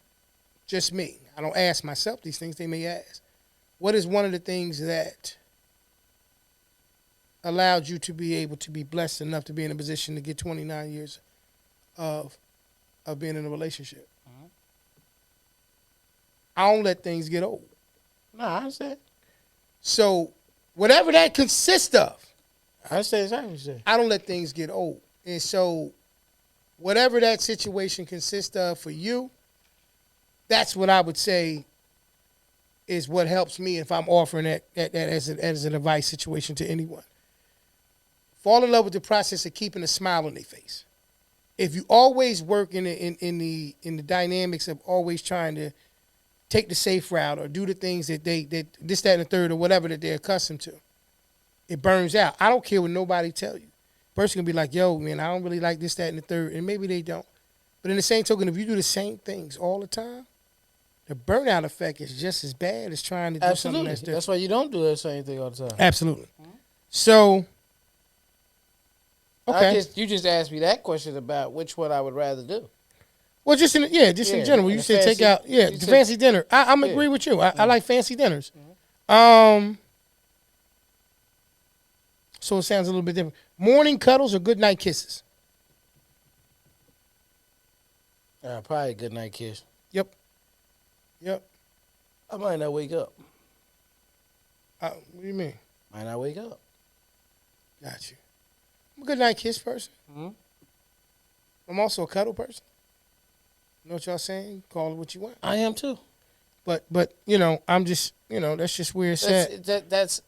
just me, I don't ask myself these things, they may ask, what is one of the things that allowed you to be able to be blessed enough to be in a position to get 29 years of being in a relationship? Mhm. I don't let things get old. No, I understand. So whatever that consists of, I understand exactly what you're saying. I don't let things get old. And so whatever that situation consists of for you, that's what I would say is what helps me if I'm offering that as an advice situation to anyone. Fall in love with the process of keeping a smile on their face. If you always work in the dynamics of always trying to take the safe route or do the things that that this, that, and the third or whatever that they're accustomed to, it burns out. I don't care what nobody tell you. Person can be like, yo, man, I don't really like this, that, and the third, and maybe they don't. But in the same token, if you do the same things all the time, the burnout effect is just as bad as trying to do something Absolutely. that's different. That's why you don't do the same thing all the time. Absolutely. So, okay. You just asked me that question about which one I would rather do. Well, just in Yeah, general, you and said take fancy- out, you the said- fancy dinner. I'm Yeah. agree with you. I like fancy dinners. Mm-hmm. So it sounds a little bit different. Morning cuddles or good night kisses? Probably a good night kiss. Yep. I might not wake up. What do you mean? Might not wake up. Got you. I'm a good night kiss person. Mhm. I'm also a cuddle person. You know what y'all saying? Call it what you want. I am too. But I'm just, that's just where it's at. That's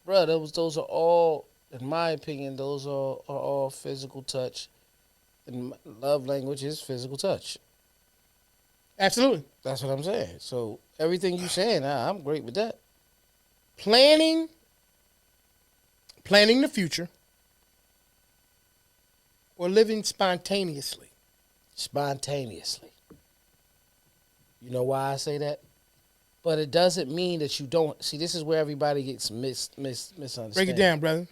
bro. Those are all, in my opinion, those are all physical touch. And love language is physical touch. Absolutely. That's what I'm saying. So everything you saying, I'm great with that. Planning the future, or living spontaneously. Spontaneously. You know why I say that? But it doesn't mean that you don't. See, this is where everybody gets misunderstood. Break it down, brother.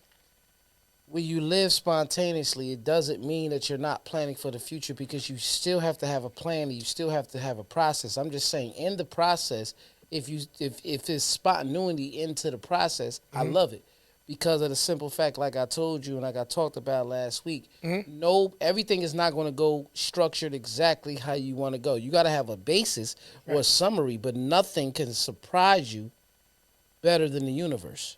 When you live spontaneously, it doesn't mean that you're not planning for the future, because you still have to have a plan and you still have to have a process. I'm just saying, in the process, if there's spontaneity into the process, I love it, because of the simple fact, like I told you and like I talked about last week, no, everything is not going to go structured exactly how you want to go. You got to have a basis or a summary, but nothing can surprise you better than the universe.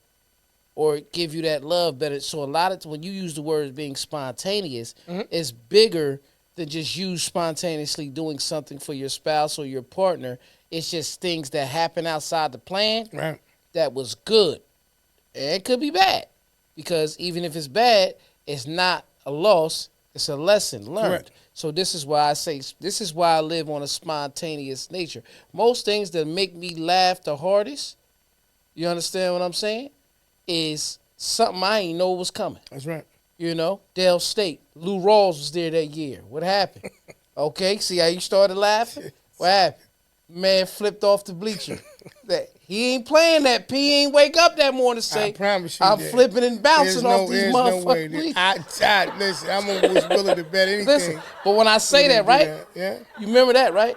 or give you that love better. So a lot of when you use the word being spontaneous, Mm-hmm. it's bigger than just you spontaneously doing something for your spouse or your partner. It's just things that happen outside the plan Right. that was good. And it could be bad. Because even if it's bad, it's not a loss, it's a lesson learned. Correct. So this is why I say this is why I live on a spontaneous nature. Most things that make me laugh the hardest, you understand what I'm saying, is something I ain't know was coming. That's right. You know, Dale State, Lou Rawls was there that year. What happened? Okay, see how you started laughing? What happened? Man flipped off the bleacher. That he ain't playing that P. He ain't wake up that morning to say, I promise you I'm that. flipping and bouncing off these there's no way. motherfuckers. Listen, I'm always willing to bet anything. Listen, but when I say Willing that, to do right? that. Yeah. You remember that, right?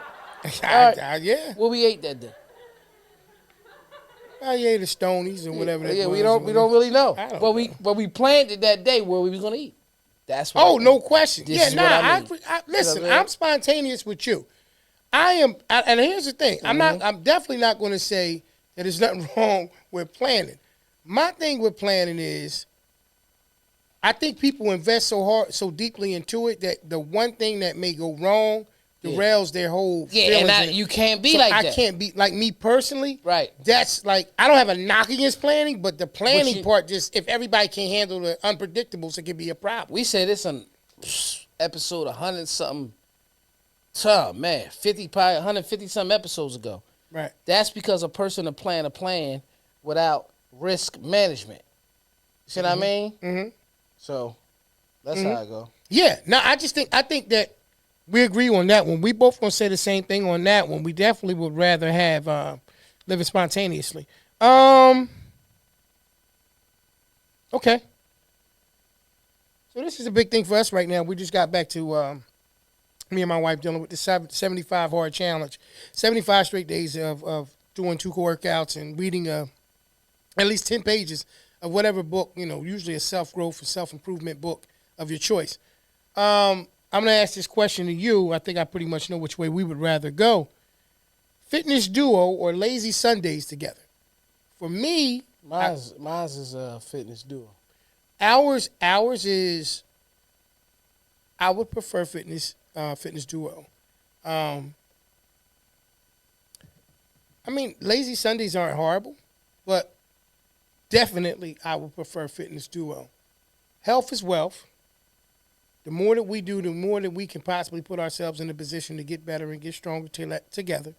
Yeah. What we ate that day? I ate the Stonies or whatever that Yeah, was. we don't really know. I don't But we planned it that day where we was gonna eat. That's what. Oh, no question. This Yeah, is nah. what I mean. Listen, You know what I mean? I'm spontaneous with you. And here's the thing. I'm definitely not going to say that there's nothing wrong with planning. My thing with planning is, I think people invest so deeply into it that the one thing that may go wrong derails their whole feelings. And you can't be So like I that. can't be like me personally. Right. That's like I don't have a knock against planning, but the planning you- part just if everybody can't handle the unpredictables, it can be a problem. We said this on episode 100 something. Oh man, 50 probably 150 something episodes ago. Right. That's because a person to plan a plan without risk management. See what I mean? Mm-hmm. So that's how I go. Yeah. No, I think that we agree on that one. We both gonna say the same thing on that one. We definitely would rather have living spontaneously. Okay. So this is a big thing for us right now. We just got back to me and my wife dealing with the 75 hard challenge. 75 straight days of doing 2 workouts and reading at least 10 pages of whatever book, usually a self-growth or self-improvement book of your choice. I'm going to ask this question to you. I think I pretty much know which way we would rather go. Fitness duo or lazy Sundays together? For me, Mine's is a fitness duo. ours is, I would prefer fitness duo. I mean, lazy Sundays aren't horrible, but definitely I would prefer fitness duo. Health is wealth. The more that we do, the more that we can possibly put ourselves in a position to get better and get stronger together.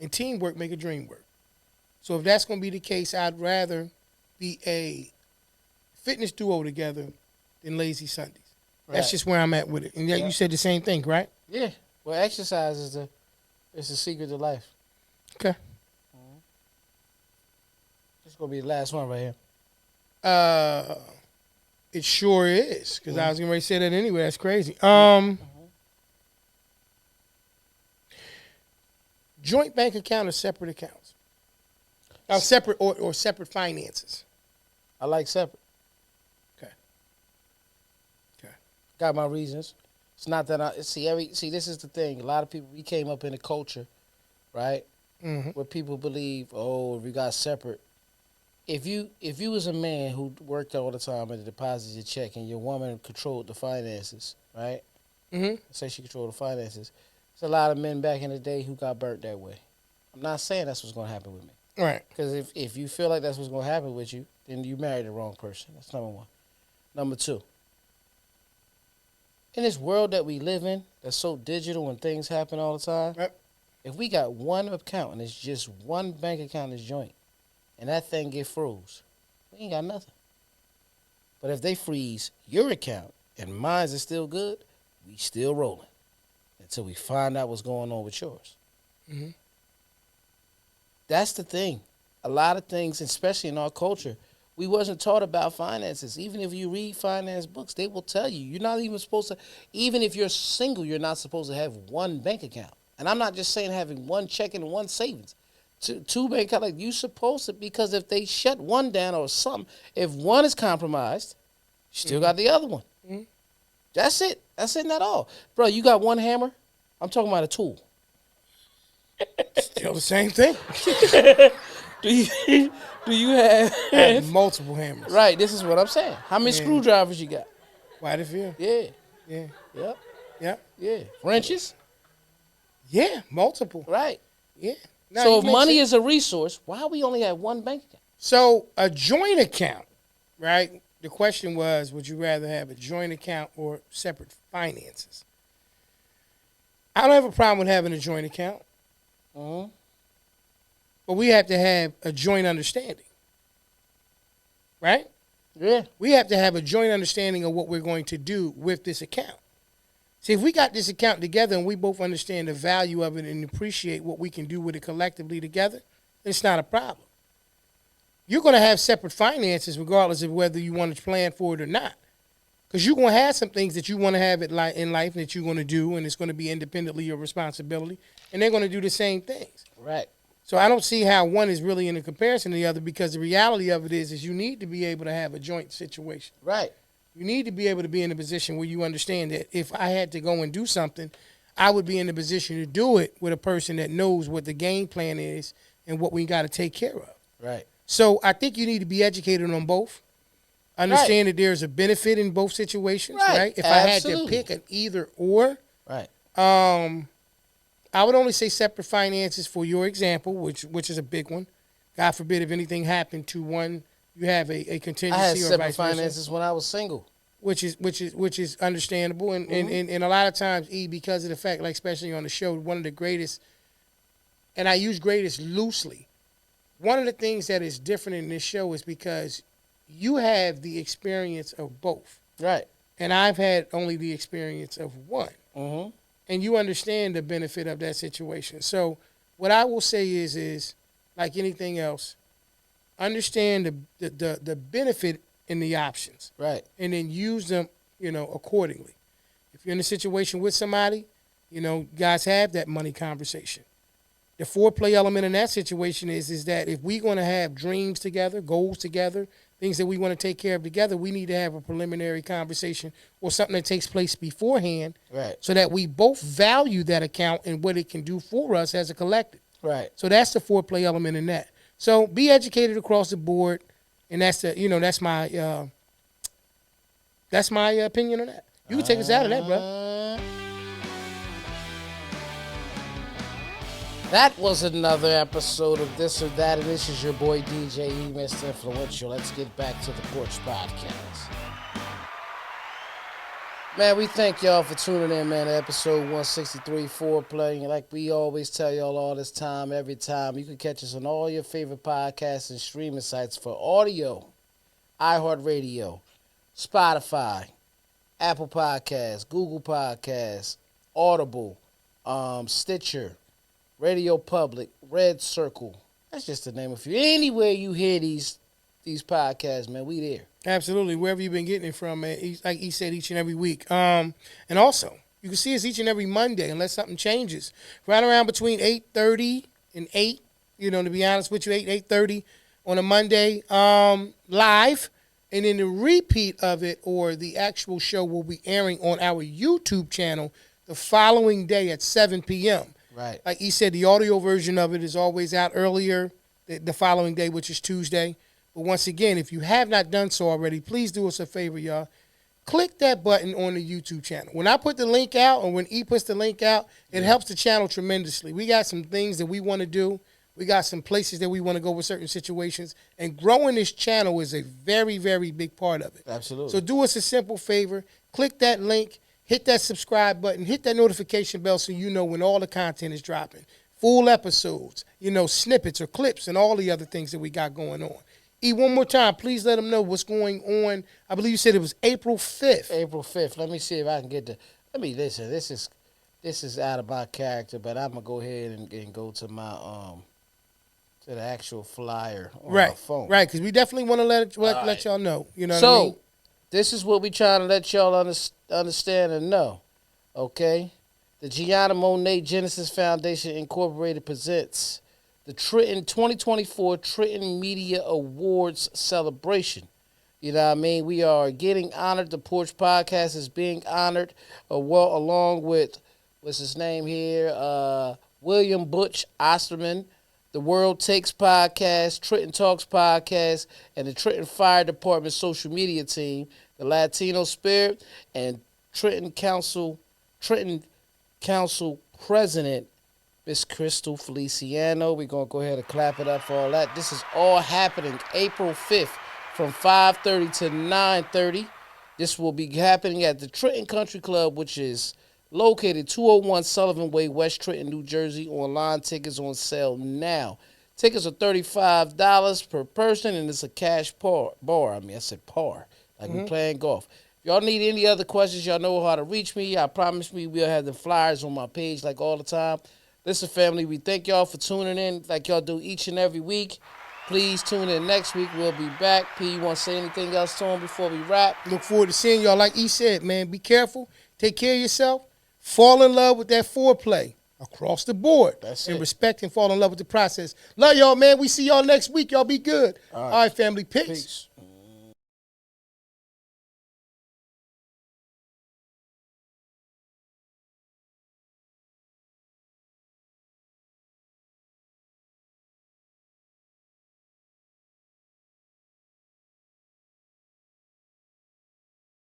And teamwork make a dream work. So if that's going to be the case, I'd rather be a fitness duo together than lazy Sundays. Right. That's just where I'm at with it. And you said the same thing, right? Yeah. Well, exercise is the secret to life. Okay. This is gonna be the last one right here. It sure is, because I was going to say that anyway. That's crazy. Joint bank account or separate accounts? Separate or separate finances? I like separate. Okay. Got my reasons. It's not that I see. This is the thing. A lot of people, we came up in a culture, right, where people believe, oh, if we got separate. If you was a man who worked all the time and deposited your check, and your woman controlled the finances, right? Mm-hmm. Say she controlled the finances. There's a lot of men back in the day who got burnt that way. I'm not saying that's what's going to happen with me. Right. Because if you feel like that's what's going to happen with you, then you married the wrong person. That's number one. Number two, in this world that we live in, that's so digital and things happen all the time, Yep. if we got one account and it's just one bank account is joint, and that thing get froze, we ain't got nothing. But if they freeze your account and mine's is still good, we still rolling until we find out what's going on with yours. Mm-hmm. That's the thing. A lot of things, especially in our culture, we wasn't taught about finances. Even if you read finance books, they will tell you you're not even supposed to, even if you're single, you're not supposed to have one bank account. And I'm not just saying having one checking and one savings. Two bank accounts, like you supposed to, because if they shut one down or something, if one is compromised, you still got the other one. Mm-hmm. That's it. That's it, not all. Bro, you got one hammer? I'm talking about a tool. Still the same thing. Do you do you have I have multiple hammers. right? This is what I'm saying. How many Yeah. screwdrivers you got? Quite a few. Yeah, Yeah. yep, Yeah. yeah. Wrenches, Yeah. Multiple. right? Yeah. No, So you if make money sense. is a resource, why we only have one bank account? So a joint account, right? The question was, would you rather have a joint account or separate finances? I don't have a problem with having a joint account, Mm-hmm. but we have to have a joint understanding, right? Yeah, We have to have a joint understanding of what we're going to do with this account. See, if we got this account together and we both understand the value of it and appreciate what we can do with it collectively together, it's not a problem. You're going to have separate finances regardless of whether you want to plan for it or not. Because you're going to have some things that you want to have in life that you're going to do, and it's going to be independently your responsibility, and they're going to do the same things. right, So I don't see how one is really in a comparison to the other, because the reality of it is you need to be able to have a joint situation. right, You need to be able to be in a position where you understand that if I had to go and do something, I would be in a position to do it with a person that knows what the game plan is and what we got to take care of. right, So I think you need to be educated on both. Understand that there's a benefit in both situations, right? If I had to Absolutely. pick an either or, right. I would only say separate finances for your example, which is a big one. God forbid if anything happened to one, you have a contingency I had or separate vice versa, finances when I was single. which is understandable, and a lot of times, because of the fact, like especially on the show, one of the greatest, and I use greatest loosely. One of the things that is different in this show is because you have the experience of both, Right. and I've had only the experience of one. Mm-hmm. And you understand the benefit of that situation. So what I will say is like anything else, understand the benefit in the options, Right. and then use them, accordingly. If you're in a situation with somebody, guys, have that money conversation. The foreplay element in that situation is that if we're going to have dreams together, goals together, things that we want to take care of together, we need to have a preliminary conversation or something that takes place beforehand, Right. so that we both value that account and what it can do for us as a collective. Right. So that's the foreplay element in that. So be educated across the board, and that's my opinion on that. You can take us out of that, bro. That was another episode of This or That, and this is your boy DJ E, Mr. Influential. Let's get back to the Porch Podcast. Man, we thank y'all for tuning in, man, to episode 163, Foreplay. And like we always tell y'all all this time, every time, you can catch us on all your favorite podcasts and streaming sites for audio, iHeartRadio, Spotify, Apple Podcasts, Google Podcasts, Audible, Stitcher, Radio Public, Red Circle. That's just to name a few. Anywhere you hear these podcasts, man, we there. Absolutely, wherever you've been getting it from, man. Like he said, each and every week. And also, you can see us each and every Monday, unless something changes. Right around between 8:30 and 8. To be honest with you, 8:30 on a Monday, live, and then the repeat of it or the actual show will be airing on our YouTube channel the following day at 7 p.m. Right. Like he said, the audio version of it is always out earlier the following day, which is Tuesday. But once again, if you have not done so already, please do us a favor, y'all. Click that button on the YouTube channel. When I put the link out, or when E puts the link out, it helps the channel tremendously. We got some things that we want to do. We got some places that we want to go with certain situations. And growing this channel is a very, very big part of it. Absolutely. So do us a simple favor. Click that link. Hit that subscribe button. Hit that notification bell so you know when all the content is dropping. Full episodes, snippets or clips and all the other things that we got going on. E, one more time, please let them know what's going on. I believe you said it was April 5th. April 5th. Let me see if I can get let me listen. This is out of my character, but I'm going to go ahead and go to my to the actual flyer on my phone. Right, because we definitely want to let y'all know. You know so, what I mean? this is what we trying to let y'all understand and know, okay? The Gianna Monet Genesis Foundation Incorporated presents the Trenton 2024 Trenton Media Awards celebration. You know what I mean? We are getting honored. The Porch Podcast is being honored, along with, what's his name here? William Butch Osterman, the World Takes podcast, Trenton Talks podcast, and the Trenton Fire Department social media team, the Latino Spirit, and Trenton Council President, Miss Crystal Feliciano. We're going to go ahead and clap it up for all that. This is all happening April 5th from 5:30 to 9:30. This will be happening at the Trenton Country Club, which is located 201 Sullivan Way, West Trenton, New Jersey. Online tickets on sale now. Tickets are $35 per person, and it's a cash bar. I said par, like we playing golf. If y'all need any other questions, y'all know how to reach me. I promise me we'll have the flyers on my page like all the time. Listen, family, we thank y'all for tuning in like y'all do each and every week. Please tune in next week. We'll be back. P, you want to say anything else to him before we wrap? Look forward to seeing y'all. Like E said, man, be careful. Take care of yourself. Fall in love with that foreplay across the board. That's and it. respect and fall in love with the process. Love y'all, man. We see y'all next week. Y'all be good. All right family. Peace. Peace.